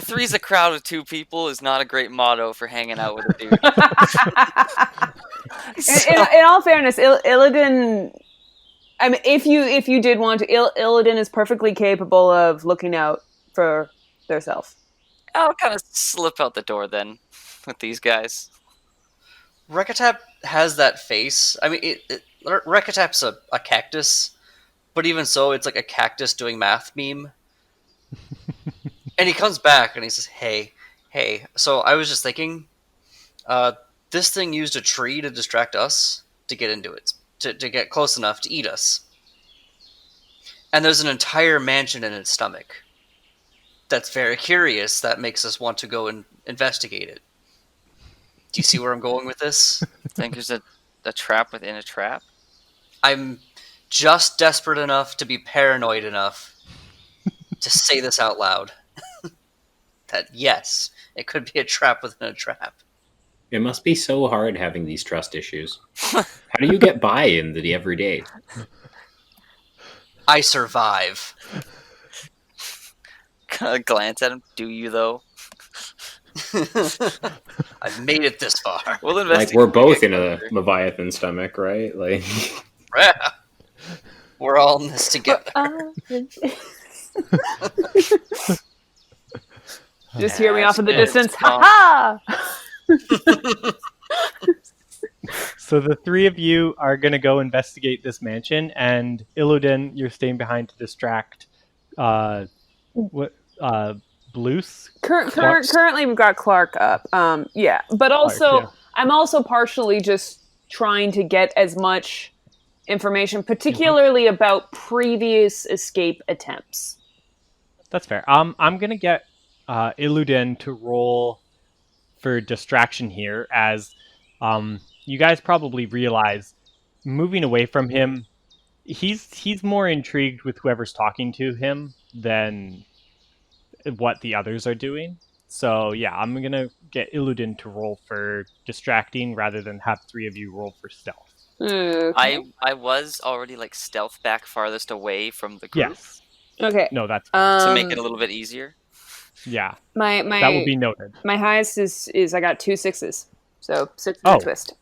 three's a crowd of two people is not a great motto for hanging out with a dude. In all fairness, Illidan... I mean, if you did want to, Illidan is perfectly capable of looking out for theirself. I'll kind of slip out the door then with these guys. Rekatap has that face. I mean, Rekatap's a cactus, but even so, it's like a cactus doing math meme. And he comes back and he says, hey. So I was just thinking, this thing used a tree to distract us to get into it, to get close enough to eat us. And there's an entire mansion in its stomach. That's very curious. That makes us want to go and investigate it. Do you see where I'm going with this? Think there's a trap within a trap? I'm just desperate enough to be paranoid enough to say this out loud. That yes, it could be a trap within a trap. It must be so hard having these trust issues. How do you get by in the everyday? I survive. Kind of glance at him. Do you, though? I've made it this far. We'll investigate. Like, we're both in a leviathan stomach, right? Like, we're all in this together. Just hear me off in the distance. Ha ha! So the three of you are going to go investigate this mansion, and Illidan, you're staying behind to distract Blues? Currently, we've got Clark up. But also, Clark, yeah. I'm also partially just trying to get as much information, particularly about previous escape attempts. That's fair. I'm going to get Illidan to roll for distraction here, as you guys probably realize, moving away from him, he's more intrigued with whoever's talking to him than what the others are doing. So yeah, I'm gonna get Illudan to roll for distracting rather than have 3 of you roll for stealth. Okay. I was already like stealth back farthest away from the group Yes. Okay. No, that's fine. to make it a little bit easier. Yeah, my that will be noted. my highest is I got 2 6s, so 6 Oh. twist.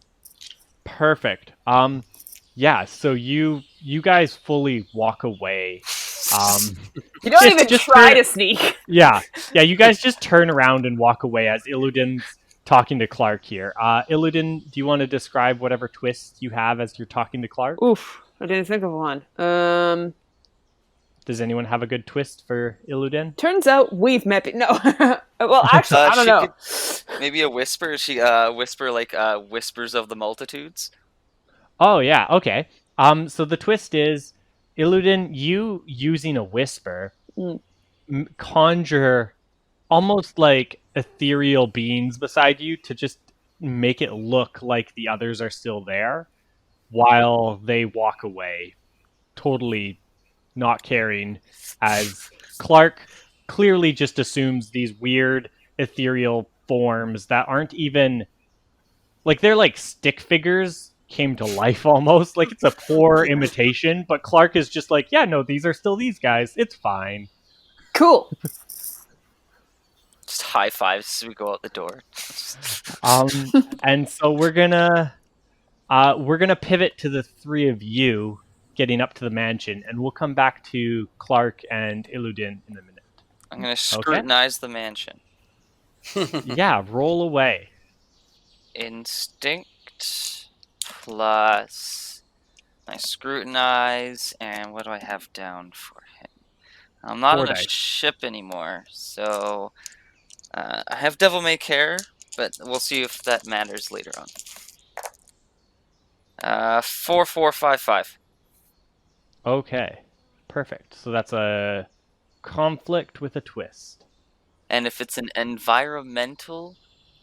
Perfect. Yeah. So you guys fully walk away. You don't even just try for- to sneak. Yeah. You guys just turn around and walk away as Illudan's talking to Clark here. Illudan, do you want to describe whatever twist you have as you're talking to Clark? Oof, I didn't think of one. Does anyone have a good twist for Illudan? Turns out we've met. No, well, actually, I don't She know. Maybe a whisper. She whisper like whispers of the multitudes. Oh yeah, okay. So the twist is, Illudan, you using a whisper conjure almost like ethereal beings beside you to just make it look like the others are still there while they walk away, totally not caring, as Clark clearly just assumes these weird ethereal forms that aren't even like, they're like stick figures came to life almost. Like, it's a poor imitation, but Clark is just like, yeah, no, these are still these guys. It's fine. Cool. Just high fives as we go out the door. And so we're gonna pivot to the 3 of you getting up to the mansion, and we'll come back to Clark and Illudan in a minute. I'm gonna scrutinize the mansion. Yeah, roll away. Instinct plus I scrutinize, and what do I have down for him? I'm not 4 on a dice. ship anymore, so I have Devil May Care, but we'll see if that matters later on. 4, 4, 5, 5. Okay, perfect. So that's a conflict with a twist. And if it's an environmental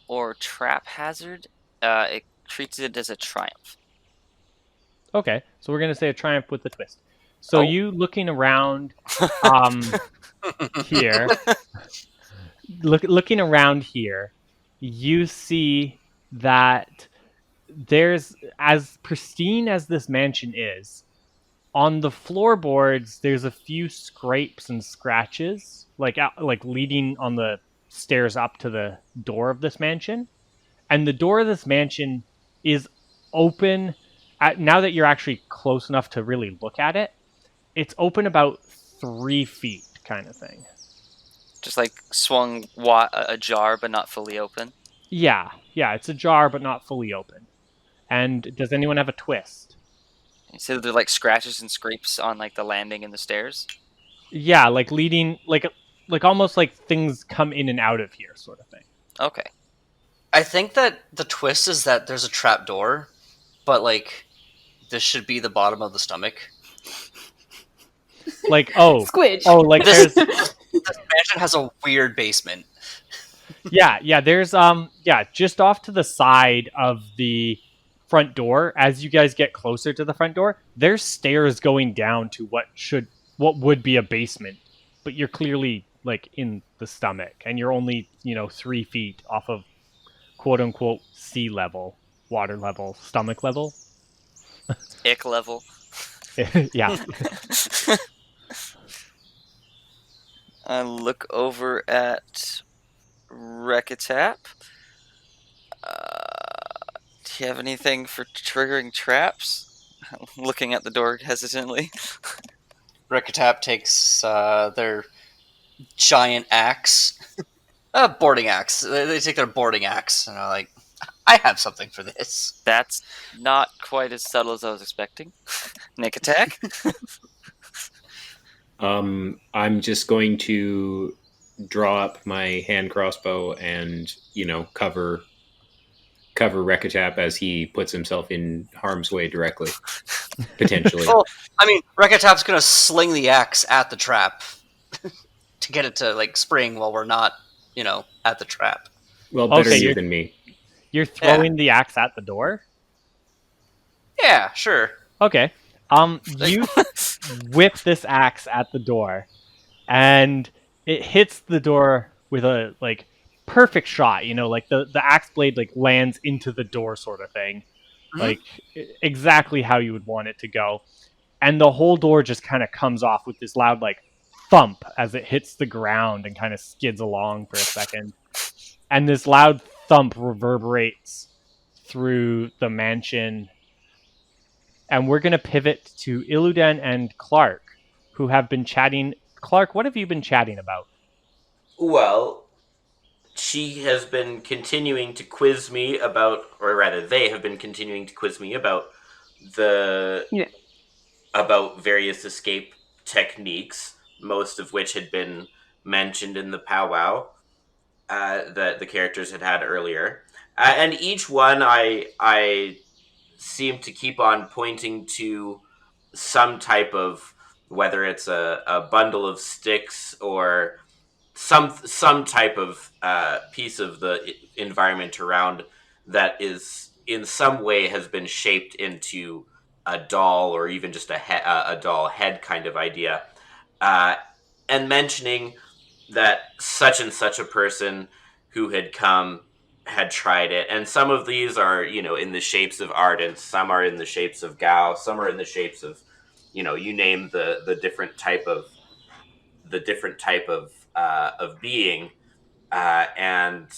or trap hazard, it treats it as a triumph. Okay, so we're gonna say a triumph with a twist. So Oh. you looking around here, looking around here, you see that there's, as pristine as this mansion is, on the floorboards there's a few scrapes and scratches, like leading on the stairs up to the door of this mansion. And the door of this mansion is open. Now that you're actually close enough to really look at it, it's open about 3 feet, kind of thing. Just like swung ajar, but not fully open. Yeah, it's ajar, but not fully open. And does anyone have a twist? You said there are like scratches and scrapes on like the landing and the stairs. Yeah, like leading, like almost like things come in and out of here, sort of thing. Okay. I think that the twist is that there's a trap door, but like this should be the bottom of the stomach. Like Squidge. like This, there's this mansion has a weird basement. yeah, there's just off to the side of the front door, as you guys get closer to the front door, there's stairs going down to what would be a basement, but you're clearly like in the stomach, and you're only 3 feet off of quote unquote sea level, water level, stomach level. Ick level. Yeah. I look over at Rekatap. Do you have anything for triggering traps? Looking at the door hesitantly. Rekatap takes their giant axe, boarding axe. They take their boarding axe and are like, I have something for this. That's not quite as subtle as I was expecting. Nick attack. I'm just going to draw up my hand crossbow and cover Rekatap as he puts himself in harm's way directly, potentially. Well, I mean, Rekatap's gonna sling the axe at the trap to get it to like spring while we're not, at the trap. Well, better Okay, you than me. You're throwing the axe at the door? Yeah, sure. Okay. You whip this axe at the door, and it hits the door with a perfect shot, like the axe blade like lands into the door sort of thing. Mhm. Like exactly how you would want it to go. And the whole door just kind of comes off with this loud like thump as it hits the ground and kind of skids along for a second. And this loud thump reverberates through the mansion. And we're going to pivot to Illudan and Clark, who have been chatting. Clark, what have you been chatting about? Well, she has been continuing to quiz me about, or rather, they have been continuing to quiz me about Yeah. about various escape techniques, most of which had been mentioned in the powwow that the characters had earlier, and each one I seem to keep on pointing to some type of, whether it's a bundle of sticks or some type of piece of the environment around that is in some way has been shaped into a doll or even just a doll head kind of idea, uh, and mentioning that such and such a person who had come had tried it, and some of these are in the shapes of ardent, some are in the shapes of Gao, some are in the shapes of you name the different type of being, and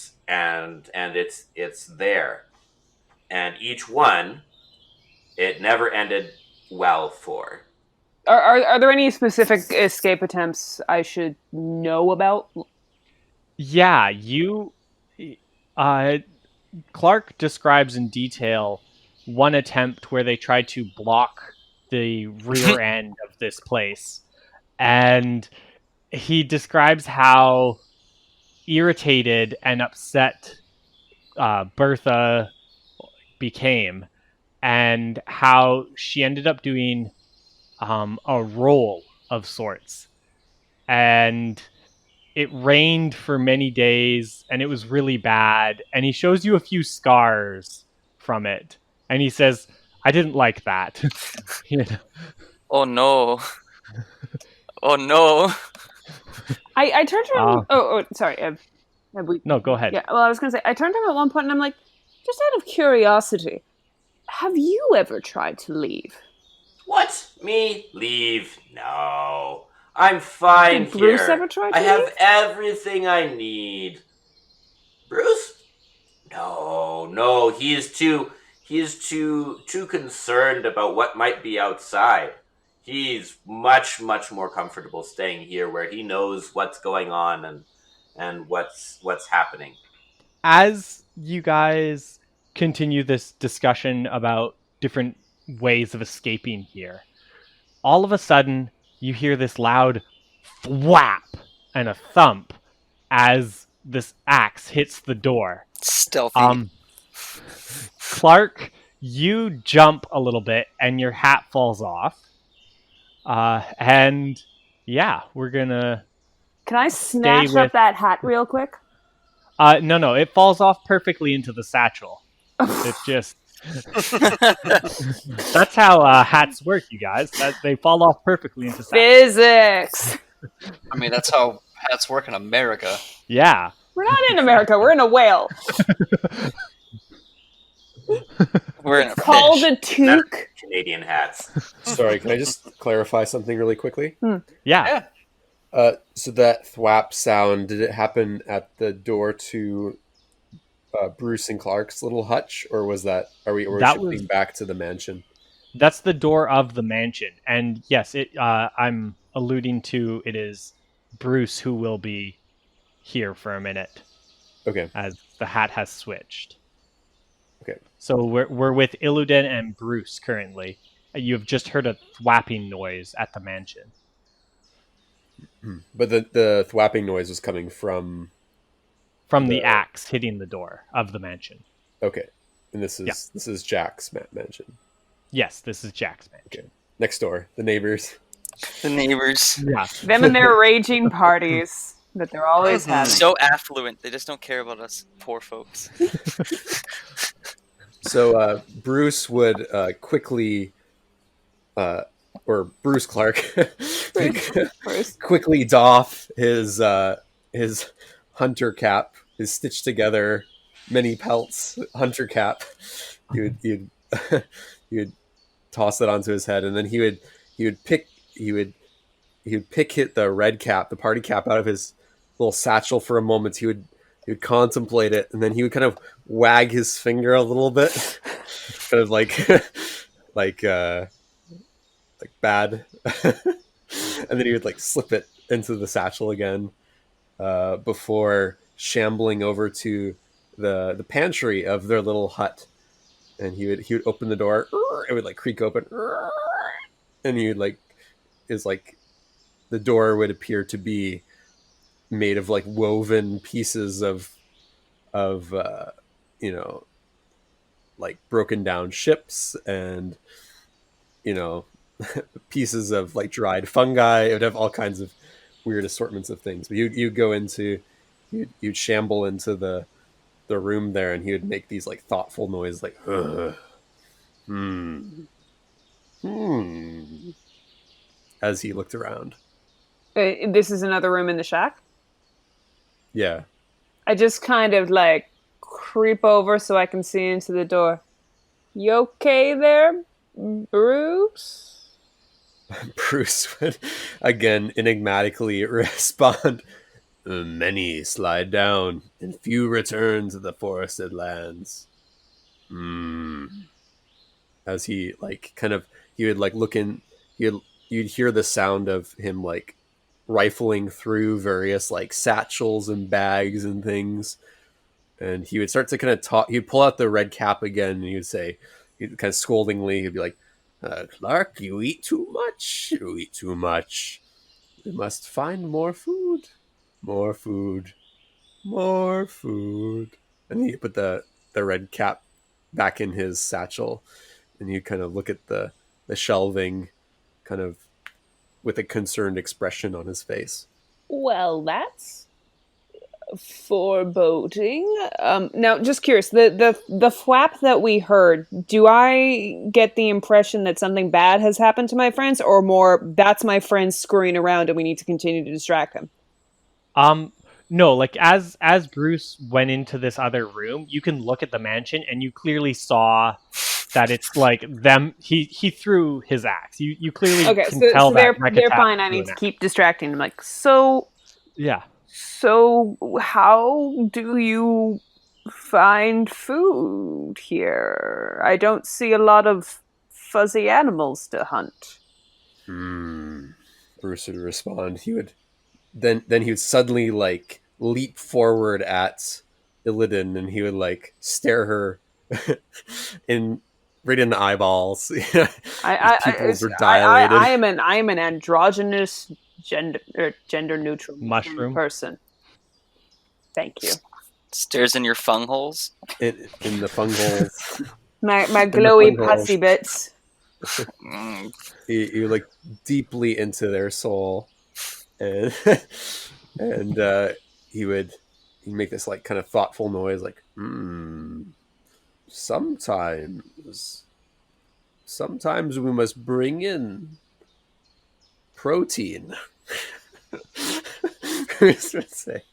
it's there, and each one it never ended well for. Are there any specific escape attempts I should know about? Yeah, Clark describes in detail one attempt where they tried to block the rear end of this place. And he describes how irritated and upset Bertha became, and how she ended up doing a roll of sorts. And it rained for many days, and it was really bad. And he shows you a few scars from it. And he says, I didn't like that. Oh no. Oh no. I turned to him. Sorry. No, go ahead. Yeah, well, I was going to say, I turned to him at one point and I'm like, just out of curiosity, have you ever tried to leave? What? Me? Leave? No. I'm fine Did Bruce here. ever try to I have leave? everything I need. Bruce? No. He is too concerned about what might be outside. He's much more comfortable staying here where he knows what's going on and what's happening. As you guys continue this discussion about different ways of escaping here, all of a sudden you hear this loud thwap and a thump as this axe hits the door. Stealthy. Clark, you jump a little bit and your hat falls off. And yeah, we're gonna... Can I snatch with- up that hat real quick? No, it falls off perfectly into the satchel. It just... That's how hats work, you guys. They fall off perfectly into satchels. Physics! I mean, that's how hats work in America. Yeah. We're not in America, we're in a whale. We're in a Called fish. a toque. Canadian hats. Sorry, can I just clarify something really quickly? Yeah. So that thwap sound, did it happen at the door to Bruce and Clark's little hutch, or was that? Are we shifting back to the mansion? That's the door of the mansion, and yes, I'm alluding to it is Bruce who will be here for a minute. Okay. As the hat has switched. Okay. So we're with Illudan and Bruce currently. You have just heard a thwapping noise at the mansion. But the thwapping noise was coming from the axe hitting the door of the mansion. Okay. And this is Jack's mansion. Yes, this is Jack's mansion. Okay. Next door, the neighbors. The neighbors. Yeah. Them and their raging parties that they're always having. So affluent. They just don't care about us poor folks. So Bruce would quickly, or Bruce Clark, Bruce. quickly doff his hunter cap his stitched together many pelts hunter cap. He'd he would toss it onto his head, and then he would pick hit the red cap, the party cap, out of his little satchel for a moment. He would contemplate it, and then he would kind of wag his finger a little bit, kind of like like bad, and then he would like slip it into the satchel again before shambling over to the pantry of their little hut, and he would open the door. It would like creak open, and he would like the door would appear to be made of like woven pieces of like broken down ships and pieces of like dried fungi. It would have all kinds of weird assortments of things. But you'd go into you'd shamble into the room there, and he would make these like thoughtful noises like as he looked around. This is another room in the shack? Yeah. I just kind of like creep over so I can see into the door. You okay there, Bruce? Bruce would again enigmatically respond, "Many slide down, and few return to the forested lands." As he like kind of he would like look in, you'd hear the sound of him like rifling through various like satchels and bags and things, and he would start to kind of talk. He'd pull out the red cap again, and he would say, kind of scoldingly, he'd be like, "Clark, you eat too much. You eat too much. We must find more food, more food, more food." And he put the red cap back in his satchel, and you kind of look at the shelving, kind of with a concerned expression on his face. Well, that's foreboding. Now, just curious, the flap that we heard, do I get the impression that something bad has happened to my friends, or more, that's my friends screwing around and we need to continue to distract them? No, like as Bruce went into this other room, you can look at the mansion and you clearly saw that it's like them. He threw his axe. You clearly can tell that they're fine. I need to keep distracting them. Like, yeah. So how do you find food here? I don't see a lot of fuzzy animals to hunt. Bruce would respond. He would then he would suddenly like leap forward at Illidan, and he would like stare her right in the eyeballs. His pupils were dilated. I am an androgynous gender neutral mushroom person. Thank you. Stares in your fung holes. In the fung holes. my glowy pussy bits. You look deeply into their soul, and he'd make this like kind of thoughtful noise, like sometimes we must bring in protein. Bruce would say,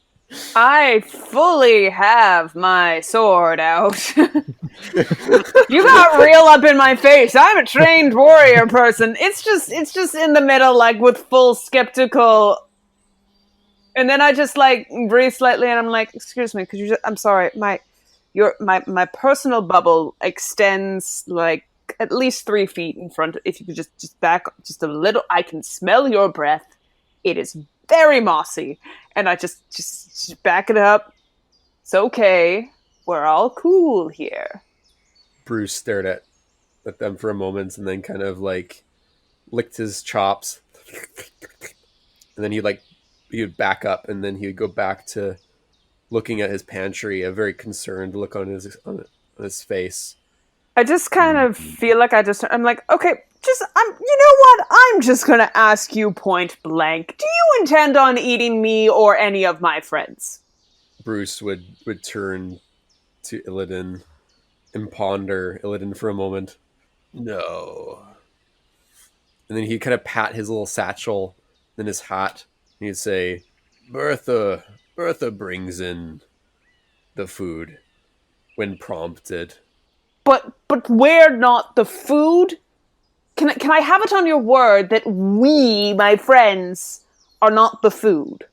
I fully have my sword out. You got real up in my face. I'm a trained warrior person. It's just in the middle, like with full skeptical. And then I just like breathe slightly, and I'm like, "Excuse me, could you just? I'm sorry, my personal bubble extends like at least 3 feet in front. If you could just back just a little, I can smell your breath. It is very mossy." And I just back it up. It's okay. We're all cool here. Bruce stared at them for a moment, and then kind of like licked his chops, and then he would back up, and then he would go back to looking at his pantry, a very concerned look on his face. I just kind of feel like I'm like, okay, you know what? I'm just going to ask you point blank. Do you intend on eating me or any of my friends? Bruce would turn to Illidan and ponder Illidan for a moment. No. And then he'd kind of pat his little satchel in his hat, and he'd say, Bertha brings in the food when prompted. But we're not the food? Can I have it on your word that we, my friends, are not the food?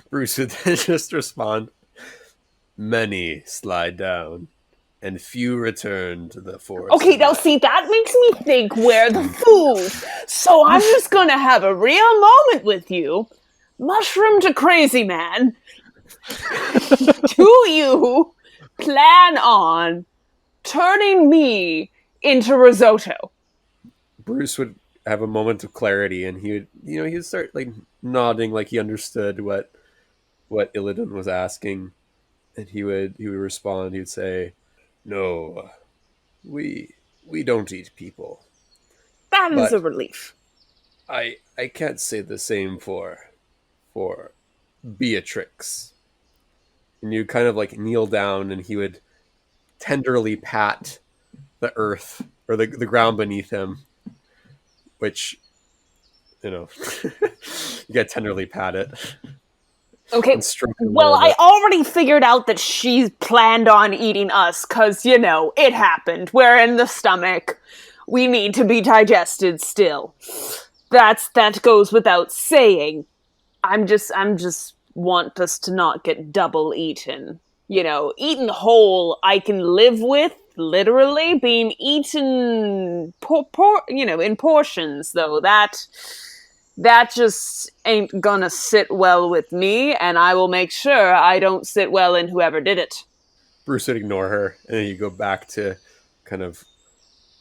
Bruce would then just respond, "Many slide down, and few return to the forest." Okay, now see, that makes me think we're the food. So I'm just gonna have a real moment with you. Mushroom to crazy man. Do you plan on turning me into risotto? Bruce would have a moment of clarity, and he'd start like nodding, like he understood what Illidan was asking, and he would respond. He would say, "No, we don't eat people. That is But a relief. I can't say the same for Beatrix." And you kind of like kneel down, and he would tenderly pat the earth or the ground beneath him, which, you gotta tenderly pat it. Okay, And stroke it a well, little I bit. already figured out that she's planned on eating us, because, it happened. We're in the stomach. We need to be digested still. That goes without saying. I'm just want us to not get double eaten. Eaten whole I can live with, literally. Being eaten in portions, though, that just ain't gonna sit well with me, and I will make sure I don't sit well in whoever did it. Bruce would ignore her, and then you go back to kind of.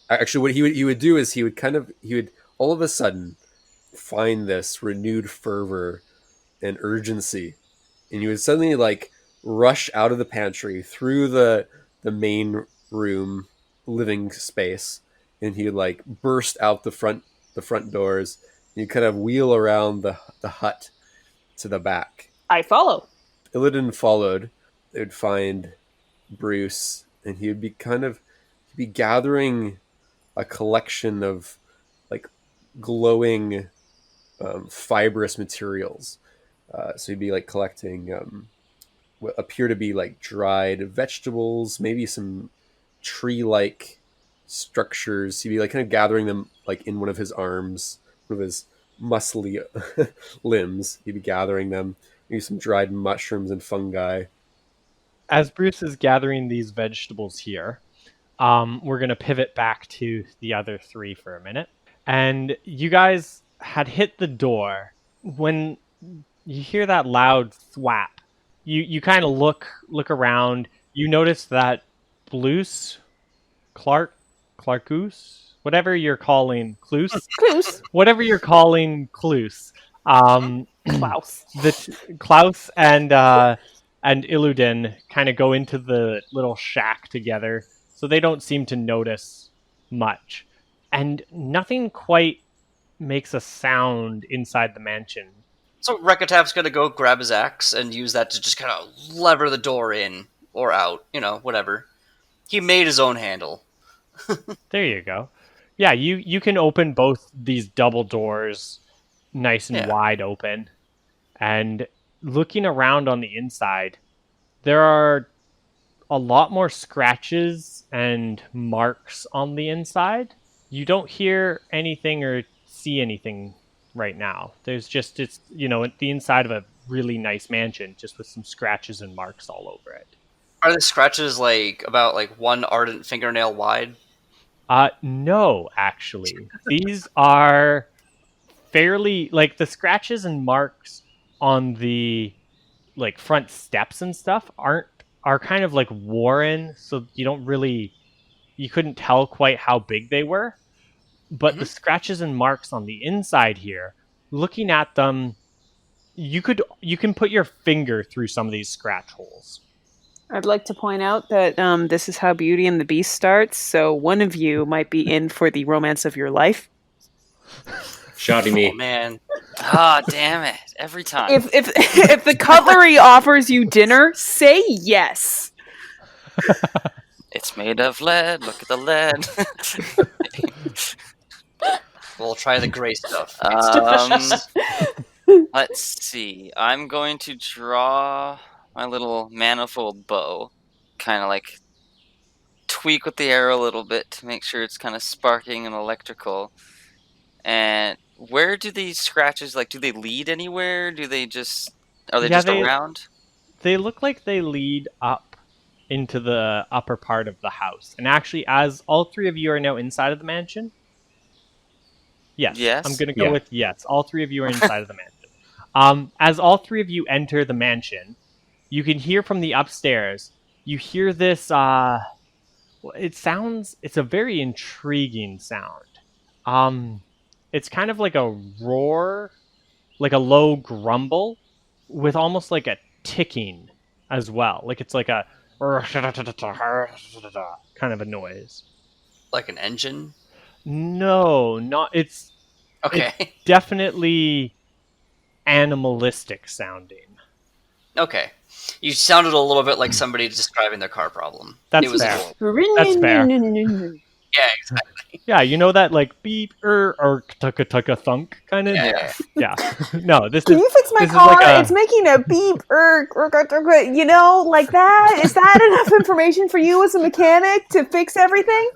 Actually, what he would do is he would all of a sudden find this renewed fervor and urgency, and you would suddenly like rush out of the pantry through the main room living space, and he would like burst out the front doors. And you kind of wheel around the hut to the back. I follow. Illidan followed. They would find Bruce, and he'd be gathering a collection of like glowing fibrous materials. So he'd be like collecting what appear to be like dried vegetables, maybe some tree-like structures. He'd be like kind of gathering them like in one of his arms, one of his muscly limbs. He'd be gathering them. Maybe some dried mushrooms and fungi. As Bruce is gathering these vegetables here, we're going to pivot back to the other three for a minute. And you guys had hit the door when you hear that loud thwap. You kind of look around. You notice that Blues, Clarkus, whatever you're calling Clues. whatever you're calling Cluse, Klaus. Klaus and Illudan kind of go into the little shack together, so they don't seem to notice much, and nothing quite makes a sound inside the mansion. So Rekatap's gonna go grab his axe and use that to just kind of lever the door in or out, whatever. He made his own handle. There you go. Yeah, you can open both these double doors nice and wide open. And looking around on the inside, there are a lot more scratches and marks on the inside. You don't hear anything or see anything right now. There's just, it's the inside of a really nice mansion, just with some scratches and marks all over it. Are the scratches about one ardent fingernail wide? No, actually. These are fairly, the scratches and marks on the front steps and stuff are kind of worn, so you couldn't tell quite how big they were. But the scratches and marks on the inside here, looking at them, you can put your finger through some of these scratch holes. I'd like to point out that this is how Beauty and the Beast starts, so one of you might be in for the romance of your life. Shoddy me. Oh, man. Damn it. Every time. If the cutlery offers you dinner, say yes. It's made of lead. Look at the lead. We'll try the gray stuff. Let's see. I'm going to draw my little manifold bow, kind of like tweak with the arrow a little bit to make sure it's kind of sparking and electrical. And where do these scratches, like, do they lead anywhere? Are they just around? They look like they lead up into the upper part of the house. And actually, as all three of you are now inside of the mansion, yes. I'm going to go with yes. All three of you are inside of the mansion. As all three of you enter the mansion, you can hear from the upstairs, you hear this, it's a very intriguing sound. It's kind of like a roar, like a low grumble, with almost like a ticking as well. Like it's like a kind of a noise. Like an engine? No, not it's Okay. It's definitely animalistic sounding. Okay. You sounded a little bit like somebody describing their car problem. That's it was fair. Little... That's fair. Yeah, exactly. Yeah, you know that like beep or tucka thunk kind of. Yeah. No, this Can is. you fix my this car? Is like It's making a beep you know, like that. Is that enough information for you as a mechanic to fix everything?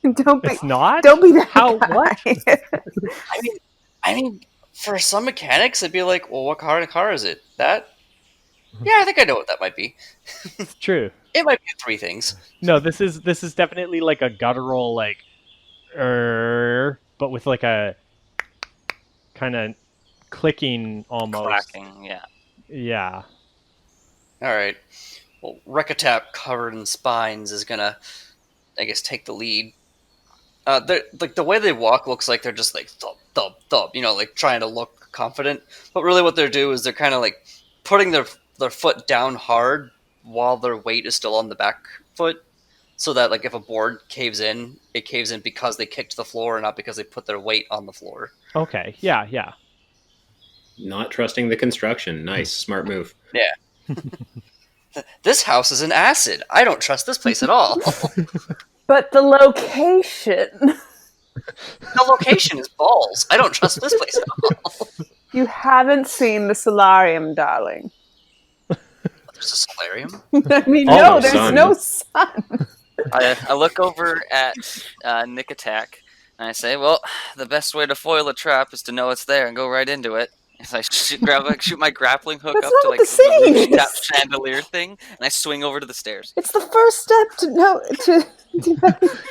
It's not. Don't be that How? guy. What? I mean, for some mechanics, it'd be like, well, what kind of car is it? That? Yeah, I think I know what that might be. It's true. It might be three things. No, this is definitely like a guttural like, but with like a kind of clicking almost. Clacking, yeah. Yeah. All right. Well, Rekatap, covered in spines, is gonna, I guess, take the lead. Like the way they walk looks like they're just like thump, thump, thump, you know, like trying to look confident. But really, what they're doing is they're kind of like putting their foot down hard while their weight is still on the back foot, so that like if a board caves in, it caves in because they kicked the floor and not because they put their weight on the floor. Okay. Yeah. Not trusting the construction. Nice, smart move. Yeah. This house is an acid. I don't trust this place at all. But the location. The location is balls. I don't trust this place at all. You haven't seen the solarium, darling. There's a solarium? I mean, Oh, no, there's sun. no sun. I look over at Nick Attack, and I say, well, the best way to foil a trap is to know it's there and go right into it. As I shoot my grappling hook That's up not to what like the the saying rooftop is. chandelier thing, and I swing over to the stairs. It's the first step to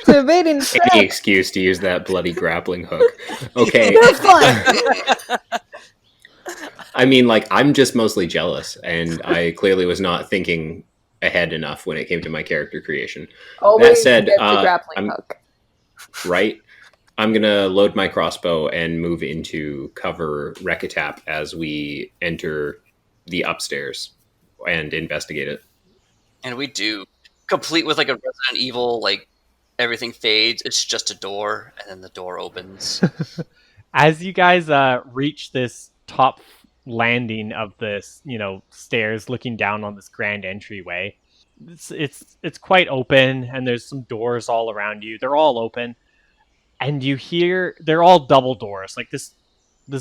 evading the trap. Any excuse to use that bloody grappling hook. Okay. They're fun. I mean, like, I'm just mostly jealous, and I clearly was not thinking ahead enough when it came to my character creation. Always said, get the grappling hook. Right? I'm going to load my crossbow and move into cover Rekatap as we enter the upstairs and investigate it. And we do. Complete with like a Resident Evil, like everything fades, it's just a door, and then the door opens. As you guys reach this top landing of this, stairs looking down on this grand entryway, it's quite open, and there's some doors all around you. They're all open. And you hear, they're all double doors. Like this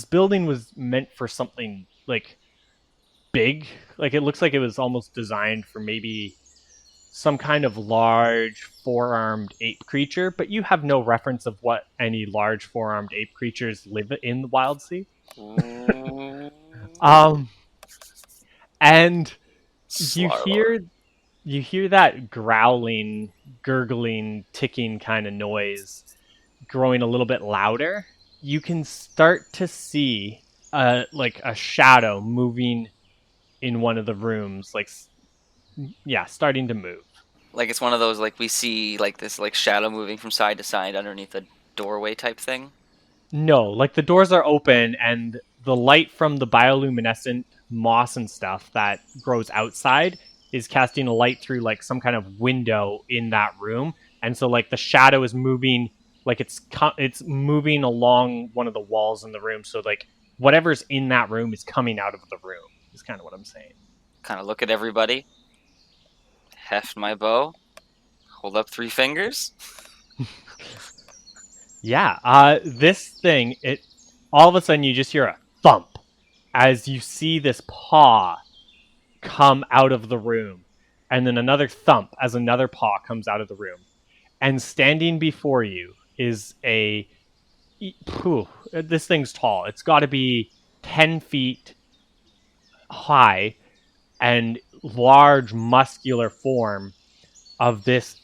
building was meant for something like big. Like it looks like it was almost designed for maybe some kind of large four-armed ape creature, but you have no reference of what any large four-armed ape creatures live in the Wildsea. And you hear that growling, gurgling, ticking kind of noise growing a little bit louder. You can start to see like a shadow moving in one of the rooms, starting to move. Like it's one of those like we see like this like shadow moving from side to side underneath a doorway type thing. No, like the doors are open and the light from the bioluminescent moss and stuff that grows outside is casting a light through like some kind of window in that room, and so like the shadow is moving. Like it's moving along one of the walls in the room, so like whatever's in that room is coming out of the room. Is kind of what I'm saying. Kind of look at everybody, heft my bow, hold up 3 fingers. Yeah. This thing, all of a sudden you just hear a thump, as you see this paw come out of the room, and then another thump as another paw comes out of the room. And standing before you is this thing's tall. It's got to be 10 feet high and large, muscular form of this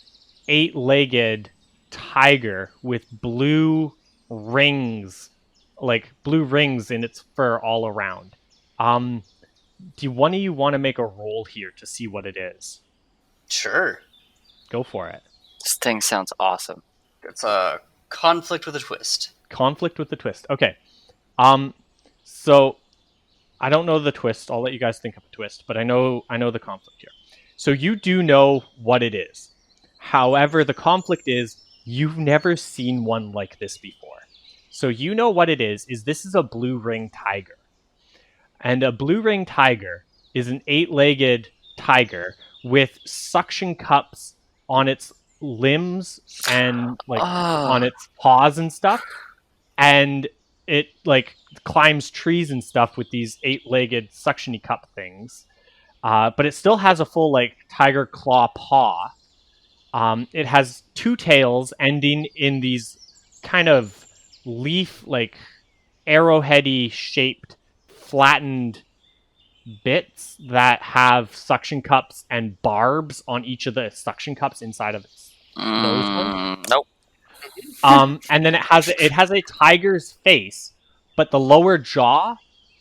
8-legged tiger with blue rings, like blue rings in its fur all around. Do one of you want to make a roll here to see what it is? Sure. Go for it. This thing sounds awesome. It's a conflict with a twist. Conflict with the twist. Okay. So I don't know the twist. I'll let you guys think of a twist, but I know the conflict here. So you do know what it is. However, the conflict is you've never seen one like this before. So you know what it is this is a blue ring tiger. And a blue ring tiger is an 8-legged tiger with suction cups on its limbs and on its paws and stuff. And it climbs trees and stuff with these 8-legged suction-y cup things. But it still has a full tiger claw paw. It has 2 tails ending in these kind of leaf, arrowheady shaped, flattened bits that have suction cups and barbs on each of the suction cups inside of its nose. Nope. And then it has a tiger's face, but the lower jaw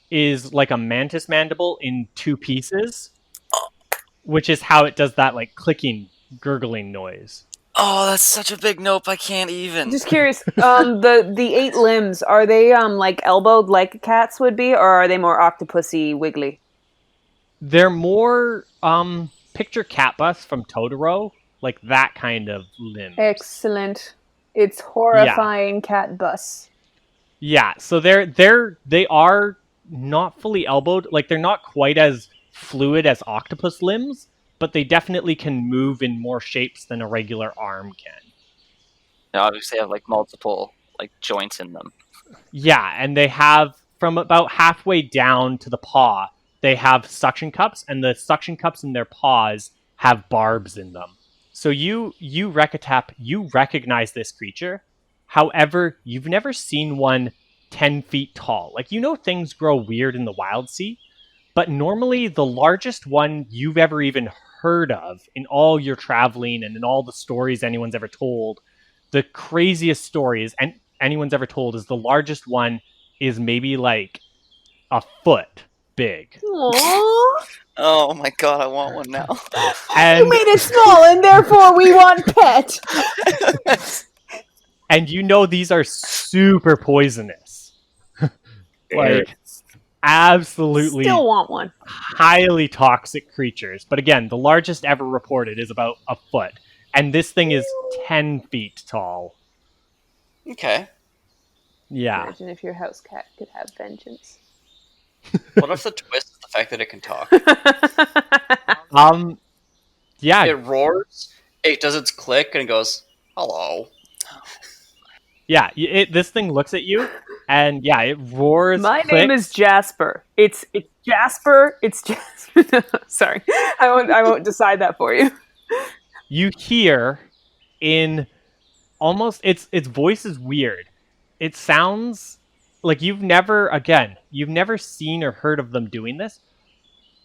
is like a mantis mandible in 2 pieces, which is how it does that clicking, gurgling noise. Oh, that's such a big nope. I can't even. Just curious, the 8 limbs, are they elbowed like a cat's would be, or are they more octopusy wiggly? They're more picture Catbus from Totoro, like that kind of limb. Excellent. It's horrifying cat bus. Yeah, so they are not fully elbowed. They're not quite as fluid as octopus limbs, but they definitely can move in more shapes than a regular arm can. They obviously have multiple joints in them. Yeah, and they have, from about halfway down to the paw, they have suction cups, and the suction cups in their paws have barbs in them. So you Rekatap, you recognize this creature. However, you've never seen one 10 feet tall. Things grow weird in the Wildsea, but normally the largest one you've ever even heard of in all your traveling and in all the stories anyone's ever told, the craziest stories anyone's ever told is the largest one is maybe a foot big. Aww. Oh my god, I want one now. And You made it small, and therefore we want pet. and these are super poisonous. Absolutely Still want one. highly toxic creatures. But again, the largest ever reported is about a foot. And this thing is 10 feet tall. Okay. Yeah. Imagine if your house cat could have vengeance. What if the twist is the fact that it can talk? Yeah. It roars, it does its click, and it goes, hello. Yeah. This thing looks at you, and yeah, it roars. My clicks. name is Jasper. It's Jasper. It's Jasper. Sorry, I won't decide that for you. You hear in almost its voice is weird. It sounds like you've never seen or heard of them doing this,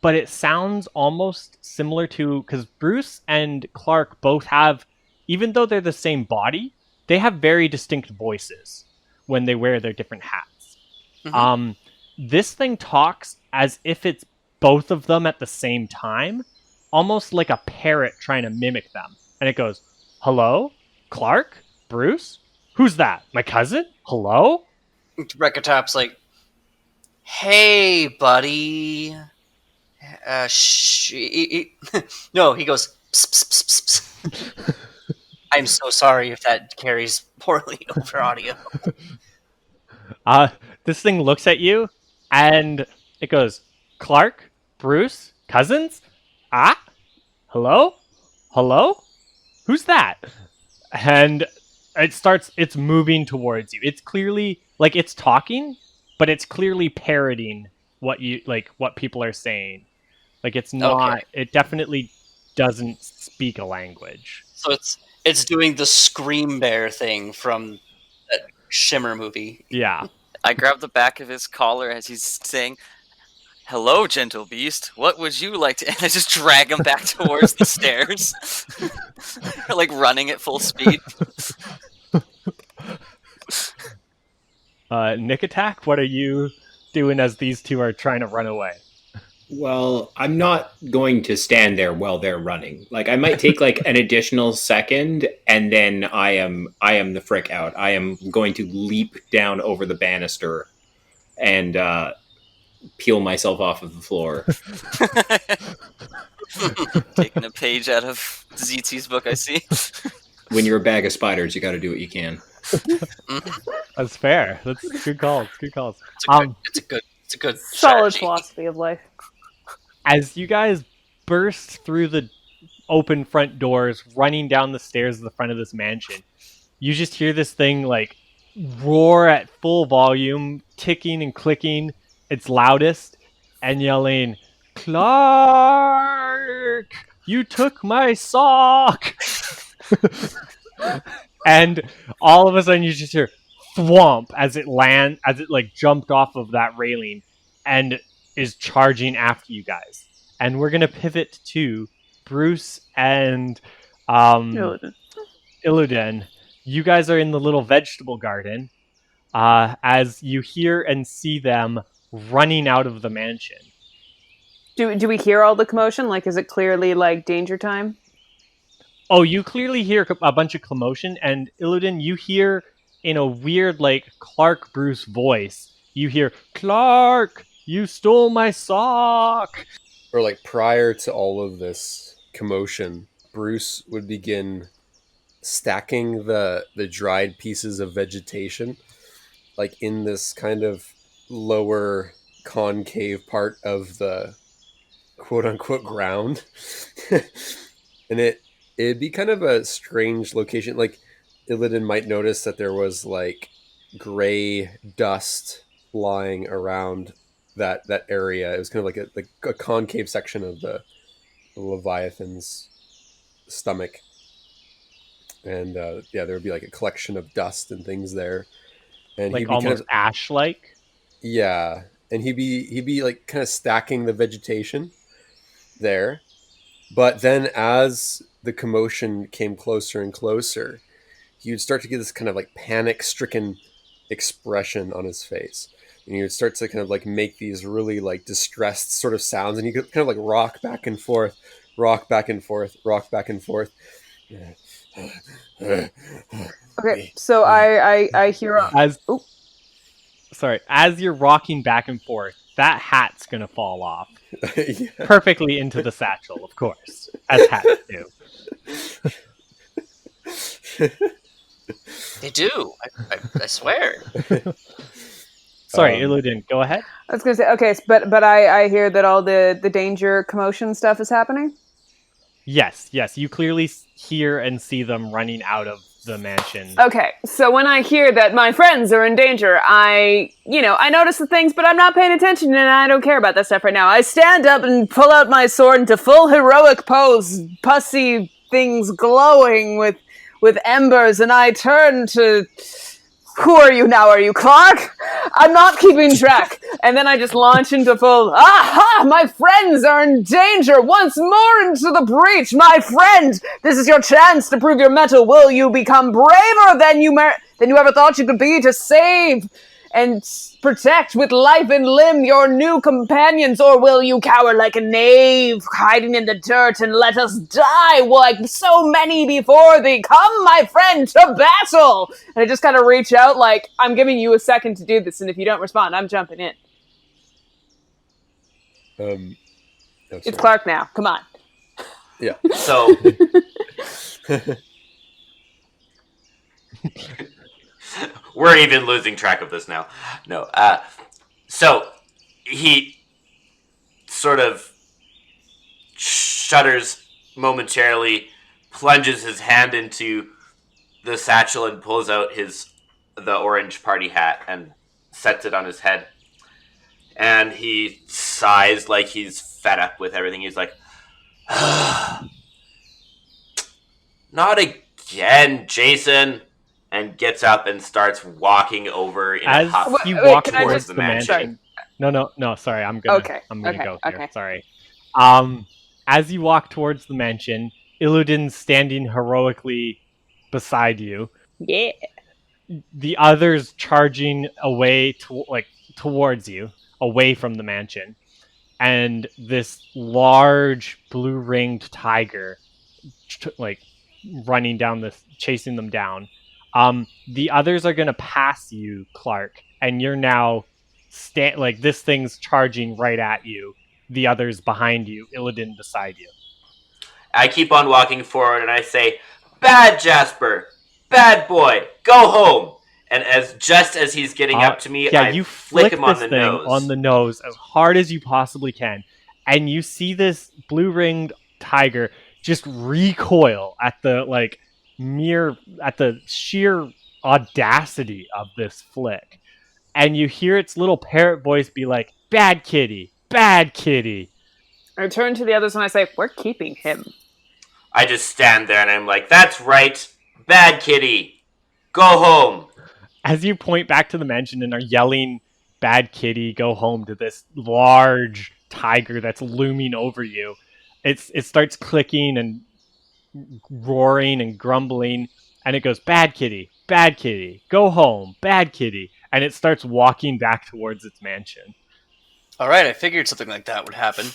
but it sounds almost similar to, because Bruce and Clark both have, even though they're the same body, they have very distinct voices when they wear their different hats. Mm-hmm. This thing talks as if it's both of them at the same time, almost like a parrot trying to mimic them. And it goes, hello? Clark? Bruce? Who's that? My cousin? Hello? Rekatap's hey, buddy. No, he goes, pss, pss, pss, pss. I'm so sorry if that carries poorly over audio. This thing looks at you, and it goes, Clark? Bruce? Cousins? Ah? Hello? Hello? Who's that? And it's moving towards you. It's clearly, it's talking, but it's clearly parroting what people are saying. Like it's not. Okay. It definitely doesn't speak a language. So it's doing the Scream Bear thing from that Shimmer movie. Yeah. I grab the back of his collar as he's saying, "Hello, gentle beast. What would you like to?" And I just drag him back towards the stairs, like running at full speed. Nick Attack, what are you doing as these two are trying to run away? Well, I'm not going to stand there while they're running. Like I might take like an additional second, and then I am the frick out. I am going to leap down over the banister and peel myself off of the floor. Taking a page out of ZT's book, I see. When you're a bag of spiders, you got to do what you can. That's fair. That's good calls. Good calls. It's a good Solid strategy. philosophy of life. As you guys burst through the open front doors, running down the stairs of the front of this mansion, you just hear this thing like roar at full volume, ticking and clicking its loudest, and yelling, "Clark, you took my sock!" And all of a sudden you just hear thwomp as it like jumped off of that railing and is charging after you guys. And we're gonna pivot to Bruce and Illidan. You guys are in the little vegetable garden as you hear and see them running out of the mansion. Do we hear all the commotion? Like, is it clearly like danger time? Oh, you clearly hear a bunch of commotion, and Illidan, you hear in a weird, like, Clark Bruce voice, you hear, "Clark, you stole my sock!" Or like prior to all of this commotion, Bruce would begin stacking the dried pieces of vegetation, like in this kind of lower concave part of the quote unquote ground. And it'd be kind of a strange location. Like Illidan might notice that there was like gray dust lying around that area. It was kind of like a concave section of the leviathan's stomach, and there would be like a collection of dust and things there, and Like he'd be almost kind of, ash-like? yeah, and he'd be like kind of stacking the vegetation there. But then as the commotion came closer and closer, you'd start to get this kind of like panic-stricken expression on his face. And you would start to kind of like make these really like distressed sort of sounds, and you could kind of like rock back and forth, rock back and forth, rock back and forth. Okay, so I hear As you're rocking back and forth, that hat's gonna fall off. Yeah. Perfectly into the satchel, of course, as hats do. They do. I swear. Sorry, Illidan, go ahead. I was gonna say okay, but I hear that all the danger commotion stuff is happening. Yes, you clearly hear and see them running out of the mansion. Okay, so when I hear that my friends are in danger, I notice the things, but I'm not paying attention, and I don't care about that stuff right now. I stand up and pull out my sword into full heroic pose, pussy things glowing with embers, and I turn to... Who are you now? Are you Clark? I'm not keeping track. And then I just launch into full, aha! My friends are in danger! Once more into the breach! My friend! This is your chance to prove your mettle. Will you become braver than you ever thought you could be to save and protect with life and limb your new companions? Or will you cower like a knave, hiding in the dirt and let us die like so many before thee? Come, my friend, to battle! And I just kind of reach out like, I'm giving you a second to do this, and if you don't respond, I'm jumping in. It's Clark now. Come on. Yeah. So we're even losing track of this now. No. So he sort of shudders momentarily, plunges his hand into the satchel and pulls out the orange party hat and sets it on his head. And he sighs like he's fed up with everything. He's like, not again, Jason. And gets up and starts walking over in a As huff you Wait, walk can I towards just- the sorry. mansion. No. Sorry, I'm gonna Okay, go here. okay. Sorry. As you walk towards the mansion, Illudan's standing heroically beside you. Yeah. The others charging away towards you, away from the mansion, and this large blue-ringed tiger, running down chasing them down. The others are gonna pass you, Clark, and you're now this thing's charging right at you. The others behind you, Illidan beside you. I keep on walking forward and I say, "Bad Jasper, bad boy, go home." And just as he's getting up to me, I you flick him on this the thing nose. on the nose as hard as you possibly can, and you see this blue-ringed tiger just recoil at the sheer audacity of this flick, and you hear its little parrot voice be like, "Bad kitty, bad kitty." I turn to the others and I say, "We're keeping him." I just stand there and I'm like, "That's right, bad kitty, go home." As you point back to the mansion and are yelling, "Bad kitty, go home," to this large tiger that's looming over you, it starts clicking and roaring and grumbling, and it goes, bad kitty, go home, bad kitty," and it starts walking back towards its mansion. All right, I figured something like that would happen.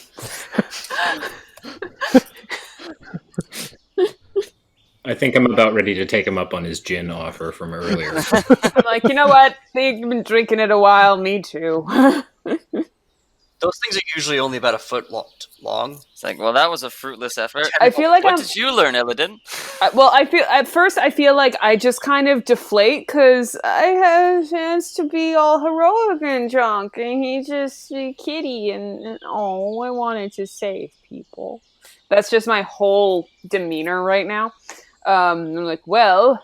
I think I'm about ready to take him up on his gin offer from earlier. I'm like, you know what? They've been drinking it a while. Me too. Those things are usually only about a foot long. It's like, well, that was a fruitless effort. I feel like What did you learn, Illidan? I feel like I just kind of deflate because I have a chance to be all heroic and drunk, and he's just a kitty, and I wanted to save people. That's just my whole demeanor right now. I'm like, well,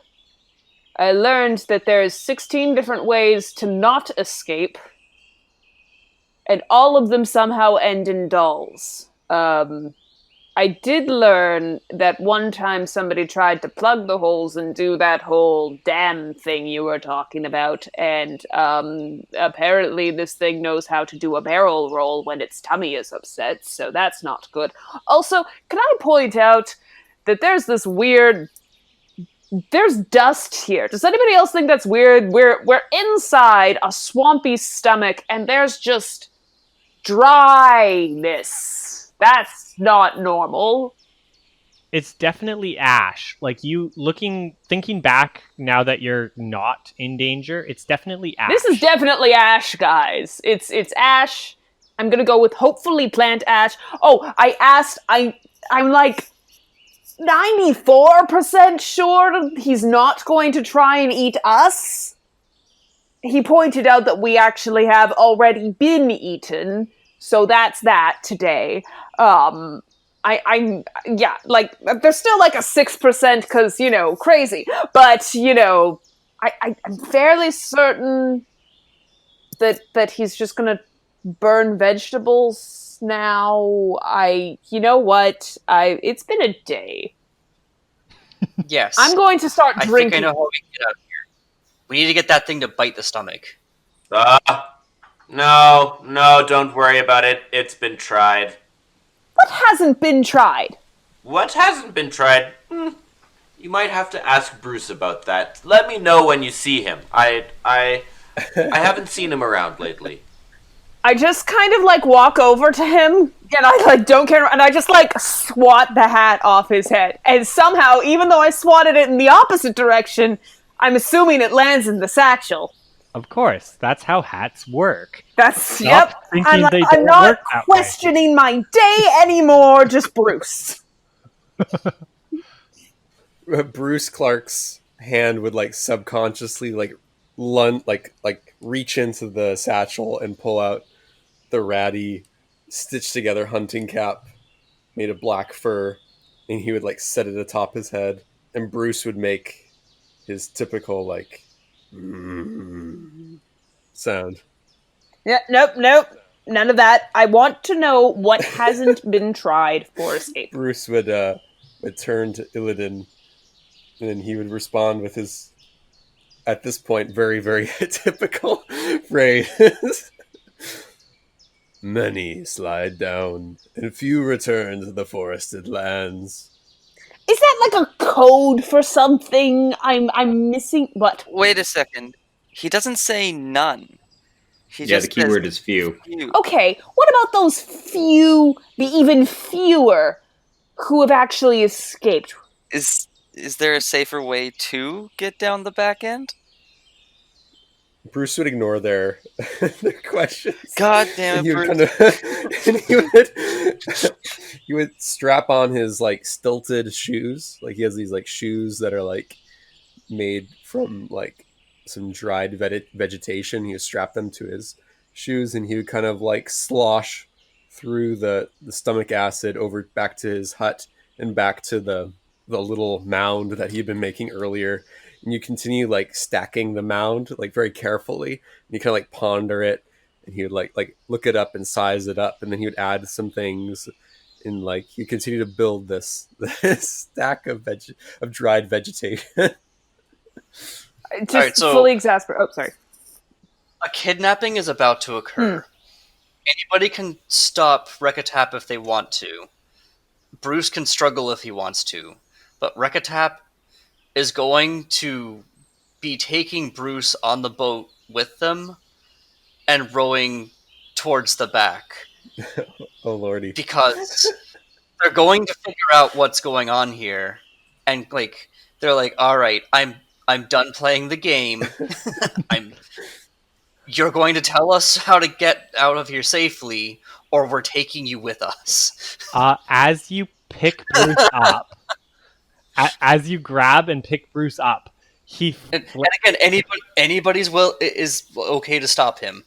I learned that there's 16 different ways to not escape, and all of them somehow end in dolls. I did learn that one time somebody tried to plug the holes and do that whole damn thing you were talking about, and apparently this thing knows how to do a barrel roll when its tummy is upset, so that's not good. Also, can I point out that there's this weird... There's dust here. Does anybody else think that's weird? We're inside a swampy stomach, and there's just dryness. That's not normal. It's definitely ash. Thinking back now that you're not in danger, it's definitely ash. This is definitely ash, guys. It's ash. I'm gonna go with hopefully plant ash. Oh, I'm like 94% sure he's not going to try and eat us. He pointed out that we actually have already been eaten, so that's that today. There's still like a 6% because, crazy. But, I'm fairly certain that he's just gonna burn vegetables now. You know what? It's been a day. Yes. I'm going to start drinking. I think I know how we can get out of here. We need to get that thing to bite the stomach. No, don't worry about it. It's been tried. What hasn't been tried? What hasn't been tried? You might have to ask Bruce about that. Let me know when you see him. I haven't seen him around lately. I just kind of walk over to him, and I don't care, and I just swat the hat off his head. And somehow, even though I swatted it in the opposite direction, I'm assuming it lands in the satchel. Of course, that's how hats work. Yep. I'm not questioning my day anymore, just Bruce. Bruce Clark's hand would subconsciously reach into the satchel and pull out the ratty stitched together hunting cap made of black fur, and he would set it atop his head, and Bruce would make his typical sound. Yeah, nope. None of that. I want to know what hasn't been tried for escape. Bruce would turn to Illidan, and then he would respond with his, at this point, very, very typical phrase. Many slide down, and few return to the forested lands. Is that like a code for something I'm missing? What? Wait a second. He doesn't say none. He Yeah, just the keyword says is few. few. Okay, what about those few, the even fewer, who have actually escaped? Is there a safer way to get down the back end? Bruce would ignore their questions. God damn And it, he would Bruce. and he would strap on his like stilted shoes. Like he has these like shoes that are like made from like some dried vegetation. He would strap them to his shoes, and he would kind of like slosh through the stomach acid over back to his hut and back to the little mound that he'd been making earlier. And you continue like stacking the mound like very carefully. And you kind of like ponder it, and he would like look it up and size it up, and then he would add some things, and like you continue to build this stack of dried vegetation. Just Alright, so- fully exasperated. Oh, sorry. A kidnapping is about to occur. Anybody can stop Rekatap if they want to. Bruce can struggle if he wants to. But Rekatap is going to be taking Bruce on the boat with them and rowing towards the back. Oh lordy. Because they're going to figure out what's going on here. And like they're like, alright, I'm done playing the game. You're going to tell us how to get out of here safely, or we're taking you with us. As you pick Bruce up, as you grab and pick Bruce up, And again, anybody's will is okay to stop him.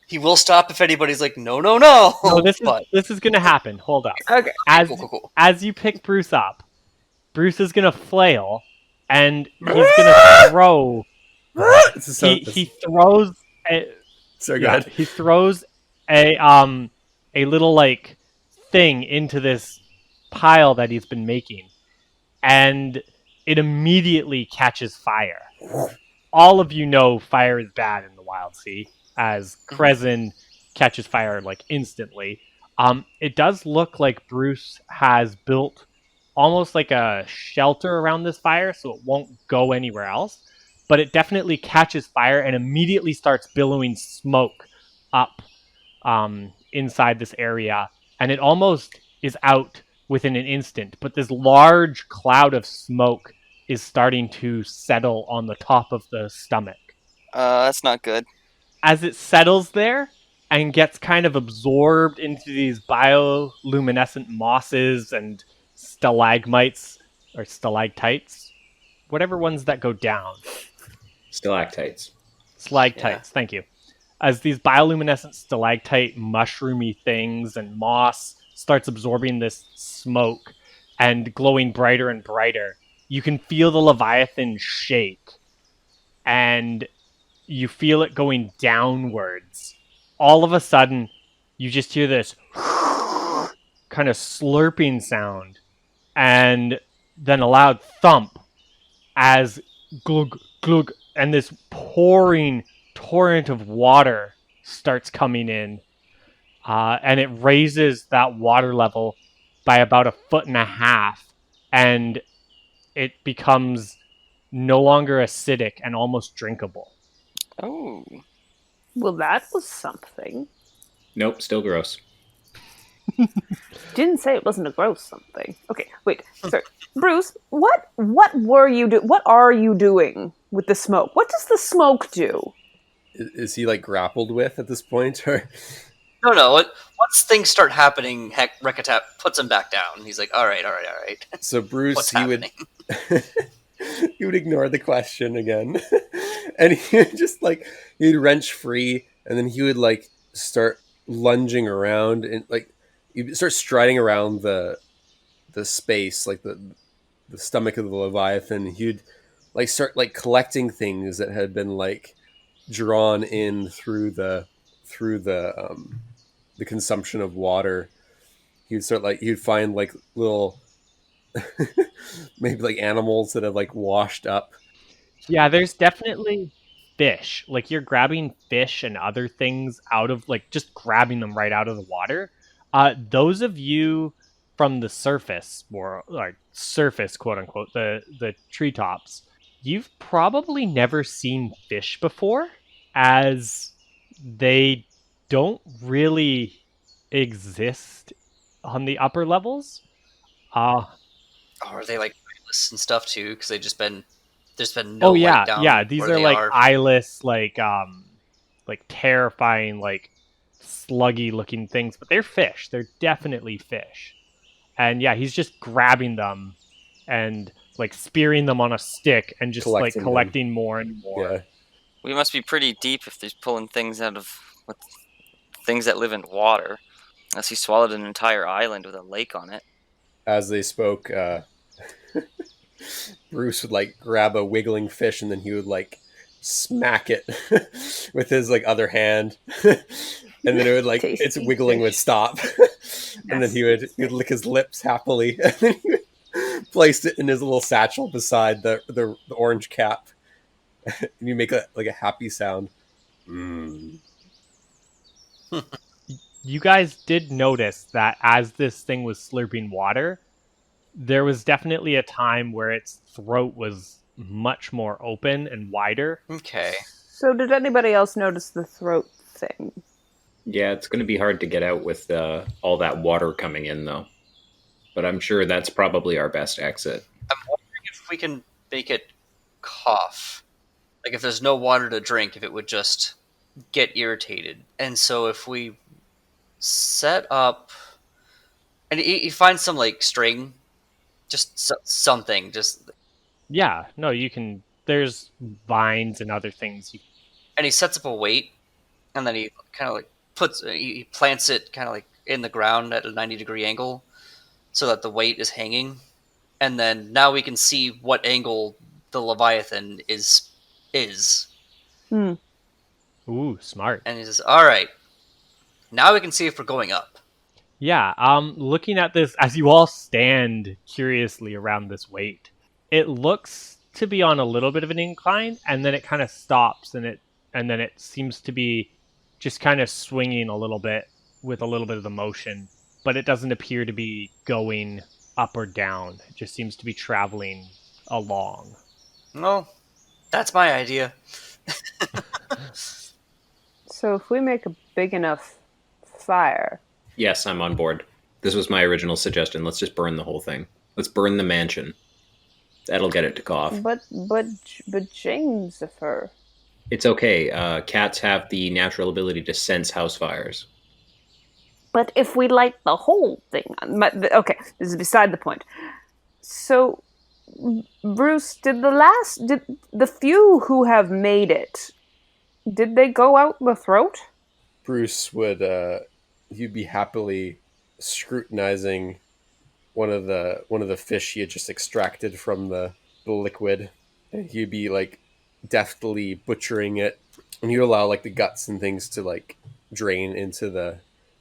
He will stop if anybody's like, no. No, this is gonna happen. Hold up. Okay. Cool. As you pick Bruce up, Bruce is gonna flail, and he's gonna throw. He throws. Sorry, go ahead. He throws a little like thing into this pile that he's been making, and it immediately catches fire. All of you know fire is bad in the Wildsea, as Krezen catches fire like instantly. It does look like Bruce has built almost like a shelter around this fire, so it won't go anywhere else. But it definitely catches fire and immediately starts billowing smoke up inside this area. And it almost is out within an instant. But this large cloud of smoke is starting to settle on the top of the stomach. That's not good. As it settles there and gets kind of absorbed into these bioluminescent mosses and stalagmites or stalactites, whatever ones that go down. Stalactites. Stalactites, thank you. As these bioluminescent stalactite mushroomy things and moss starts absorbing this smoke and glowing brighter and brighter, you can feel the leviathan shake, and you feel it going downwards. All of a sudden, you just hear this kind of slurping sound, and then a loud thump as glug, glug, and this pouring torrent of water starts coming in, and it raises that water level by about 1.5 feet, and it becomes no longer acidic and almost drinkable. Oh. Well, that was something. Nope, still gross. Didn't say it wasn't a gross something. Okay, wait. Sorry, Bruce. What were you do? What are you doing with the smoke? What does the smoke do? Is he like grappled with at this point, or? No. Once things start happening, Rekatap puts him back down. He's like, all right. So Bruce, What's he happening? he would ignore the question again, and he would just like he'd wrench free, and then he would like start lunging around and like he'd start striding around the space, like the stomach of the leviathan. He'd like start like collecting things that had been like drawn in through the the consumption of water, he'd find like little maybe like animals that have like washed up. Yeah, there's definitely fish. Like you're grabbing fish and other things out of like just grabbing them right out of the water. Those of you from the surface, or like surface, quote unquote, the treetops, you've probably never seen fish before, as they don't really exist on the upper levels. Or are they like eyeless and stuff too? Because there's been no Oh yeah, light down yeah. These where are they like are. eyeless, like terrifying, like sluggy looking things, but they're fish. They're definitely fish. And yeah, he's just grabbing them and like spearing them on a stick and just like Collecting them. collecting more and more. Yeah. We must be pretty deep if he's pulling things out of things that live in water. Unless he swallowed an entire island with a lake on it. As they spoke, Bruce would like grab a wiggling fish and then he would like smack it with his like other hand, and then it would like Tasty its wiggling fish. would stop, and then he would lick his lips happily, and then he would place it in his little satchel beside the orange cap, and you make a happy sound. Mm. You guys did notice that as this thing was slurping water, there was definitely a time where its throat was much more open and wider. Okay. So did anybody else notice the throat thing? Yeah, it's going to be hard to get out with all that water coming in, though. But I'm sure that's probably our best exit. I'm wondering if we can make it cough. Like if there's no water to drink, if it would just get irritated. And so if we set up, and you find some like string, just something, just, Yeah, no, you can. There's vines and other things. and he sets up a weight, and then he kind of like he plants it kind of like in the ground at a 90-degree angle, so that the weight is hanging, and then now we can see what angle the leviathan is. Ooh, smart. And he says, "All right, now we can see if we're going up." Yeah, looking at this as you all stand curiously around this weight, it looks to be on a little bit of an incline, and then it kind of stops, and then it seems to be just kind of swinging a little bit with a little bit of the motion, but it doesn't appear to be going up or down. It just seems to be traveling along. Well, that's my idea. So if we make a big enough fire, Yes, I'm on board. This was my original suggestion. Let's just burn the whole thing. Let's burn the mansion. That'll get it to cough. but Jamesifer. It's okay. Cats have the natural ability to sense house fires. But if we light the whole thing, okay, this is beside the point. So, Bruce, did the few who have made it, did they go out the throat? Bruce would he'd be happily scrutinizing one of the fish he had just extracted from the liquid, and he'd be like deftly butchering it, and he'd allow like the guts and things to like drain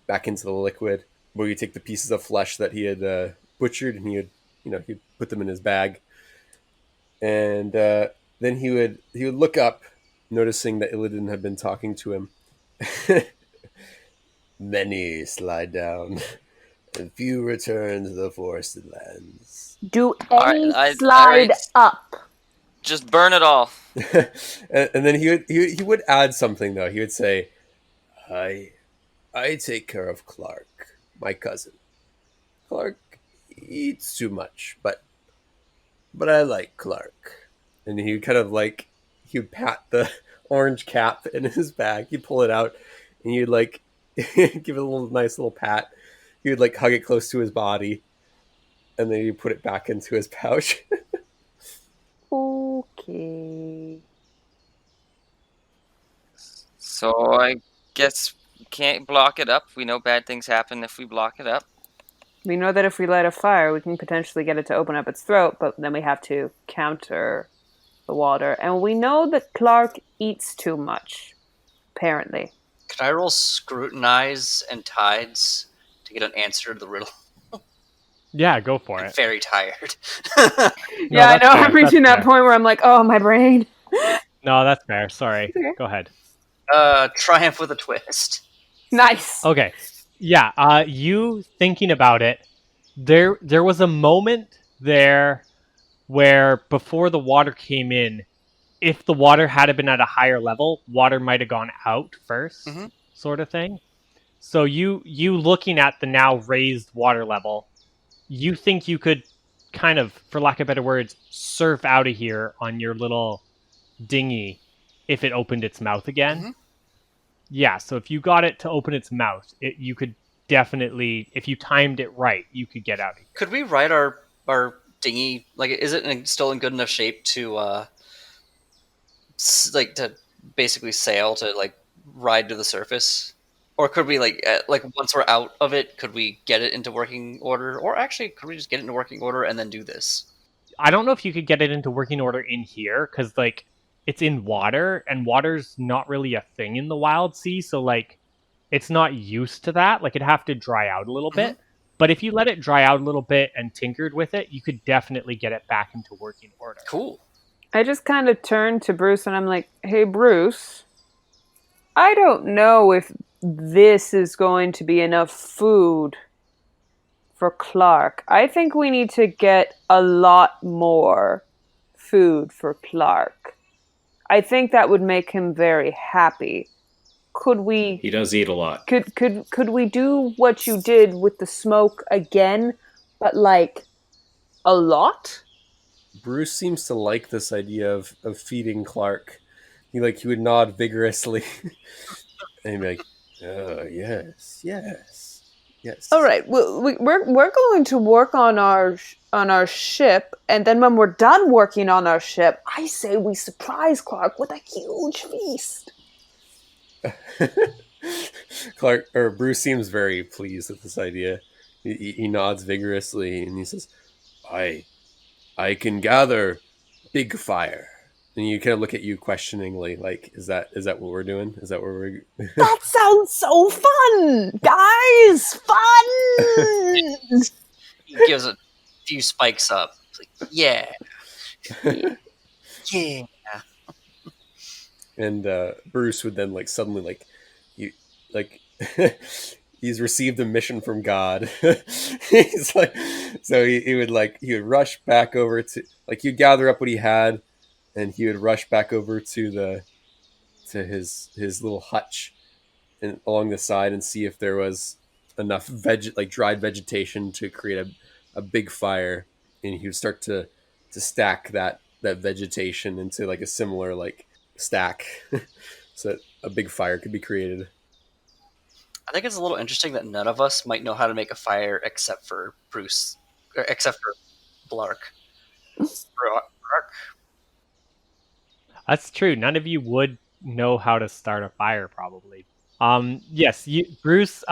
back into the liquid, where you take the pieces of flesh that he had butchered, and he'd put them in his bag, and then he would look up, noticing that Illidan had been talking to him. Many slide down, and few return to the forested lands. Do Alright, any slide up? Just burn it all. And then he would add something though. He would say, I take care of Clark, my cousin. Clark eats too much, but I like Clark." And he would kind of like, he would pat the orange cap in his bag. He'd pull it out, and you'd like give it a nice little pat. He would like hug it close to his body, and then he'd put it back into his pouch. Okay. So I guess we can't block it up. We know bad things happen if we block it up. We know that if we light a fire, we can potentially get it to open up its throat, but then we have to counter the water. And we know that Clark eats too much, apparently. Can I roll scrutinize and tides to get an answer to the riddle? Yeah, go for I'm it. very tired. Yeah, I that's know. fair, I'm reaching that's that fair. point where I'm like, oh, my brain. No, that's fair. Sorry. Okay. Go ahead. Triumph with a twist. Nice. Okay. Yeah, you thinking about it, there was a moment there where before the water came in, if the water had been at a higher level, water might have gone out 1st, Mhm. sort of thing. So you looking at the now raised water level, you think you could kind of, for lack of better words, surf out of here on your little dinghy if it opened its mouth again. Mhm. Yeah, so if you got it to open its mouth, you could definitely, if you timed it right, you could get out of here. Could we ride our dinghy? Like, is it still in good enough shape to to basically sail to like ride to the surface? Or could we like once we're out of it, could we get it into working order? Or actually, could we just get it into working order and then do this? I don't know if you could get it into working order in here, because like it's in water, and water's not really a thing in the Wildsea, so like it's not used to that. Like it'd have to dry out a little bit. But if you let it dry out a little bit and tinkered with it, you could definitely get it back into working order. Cool. I just kind of turned to Bruce and I'm like, hey, Bruce, I don't know if this is going to be enough food for Clark. I think we need to get a lot more food for Clark. I think that would make him very happy. Could we... He does eat a lot. Could we do what you did with the smoke again, but like a lot? Bruce seems to like this idea of feeding Clark. He would nod vigorously and he'd be like, "Oh yes, yes, yes." All right, we're going to work on our ship, and then when we're done working on our ship, I say we surprise Clark with a huge feast. Bruce seems very pleased with this idea. He nods vigorously and he says, I can gather big fire." And you kind of look at you questioningly, like, is that what we're doing? Is that where we're... That sounds so fun, guys! Fun! He gives a few spikes up. It's like, yeah. Yeah. And Bruce would then suddenly he's received a mission from God. He's like, so he would rush back over to he'd gather up what he had, and he would rush back over to his little hutch and along the side and see if there was enough dried vegetation to create a big fire, and he would start to stack that vegetation into a similar stack so that a big fire could be created. I think it's a little interesting that none of us might know how to make a fire except for Bruce, or except for Blark. Blark. That's true. None of you would know how to start a fire, probably. Yes, Bruce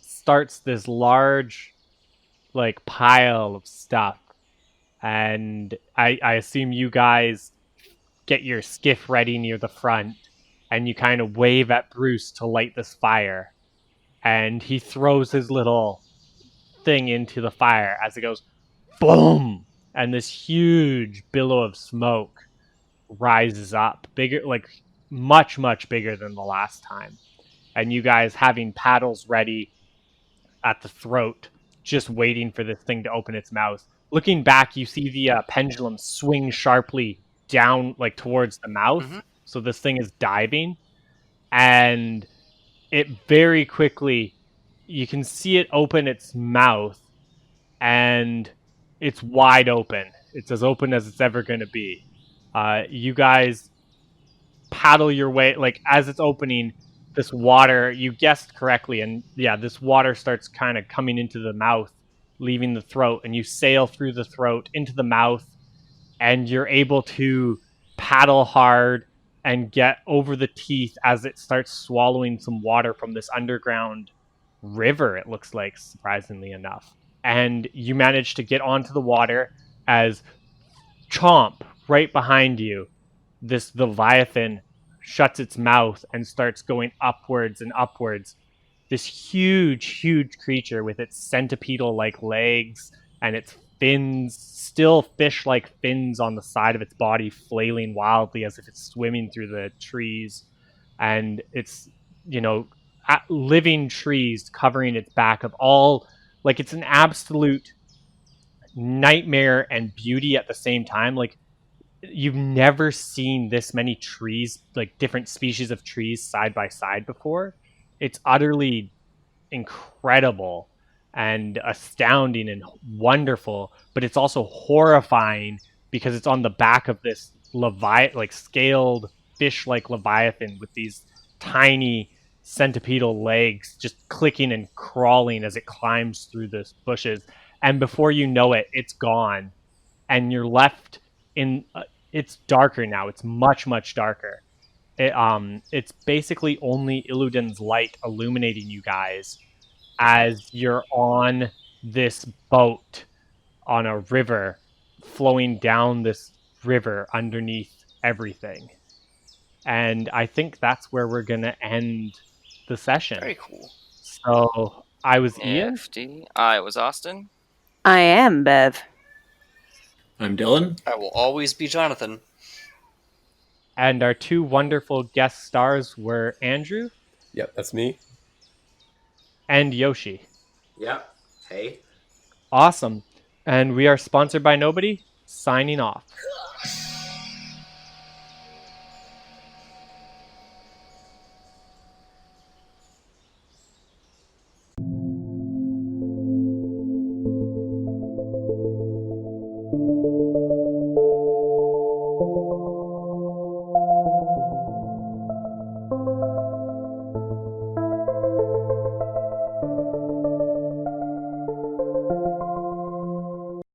starts this large pile of stuff, and I assume you guys get your skiff ready near the front, and you kind of wave at Bruce to light this fire, and he throws his little thing into the fire as it goes boom, and this huge billow of smoke rises up, bigger, much bigger than the last time. And you guys having paddles ready at the throat, just waiting for this thing to open its mouth. Looking back, you see the pendulum swing sharply down towards the mouth. Mhm. So this thing is diving, and it very quickly, you can see it open its mouth, and it's wide open. It's as open as it's ever going to be. You guys paddle your way, as it's opening, this water, you guessed correctly, and yeah, this water starts kind of coming into the mouth, leaving the throat, and you sail through the throat into the mouth, and you're able to paddle hard and get over the teeth as it starts swallowing some water from this underground river, it looks like, surprisingly enough. And you manage to get onto the water as Chomp, right behind you, this leviathan shuts its mouth and starts going upwards and upwards. This huge creature with its centipedal-like legs and its fins, still fish-like fins on the side of its body, flailing wildly as if it's swimming through the trees. And it's, living trees covering its back of all, like, it's an absolute nightmare and beauty at the same time. Like, you've never seen this many trees, like different species of trees side by side before. It's utterly incredible and astounding and wonderful, but it's also horrifying because it's on the back of this scaled fish-like leviathan with these tiny centipedal legs just clicking and crawling as it climbs through the bushes. And before you know it, it's gone, and you're left in. It's darker now. It's much darker. It's basically only Illudan's light illuminating you guys as you're on this boat on a river, flowing down this river underneath everything. And I think that's where we're gonna end the session. Very cool. So I was Ian. FD. I was Austin. I am Bev. I'm Dylan. I will always be Jonathan. And our two wonderful guest stars were Andrew. Yep, that's me. And Yoshi. Yeah. Hey. Awesome. And we are sponsored by nobody. Signing off.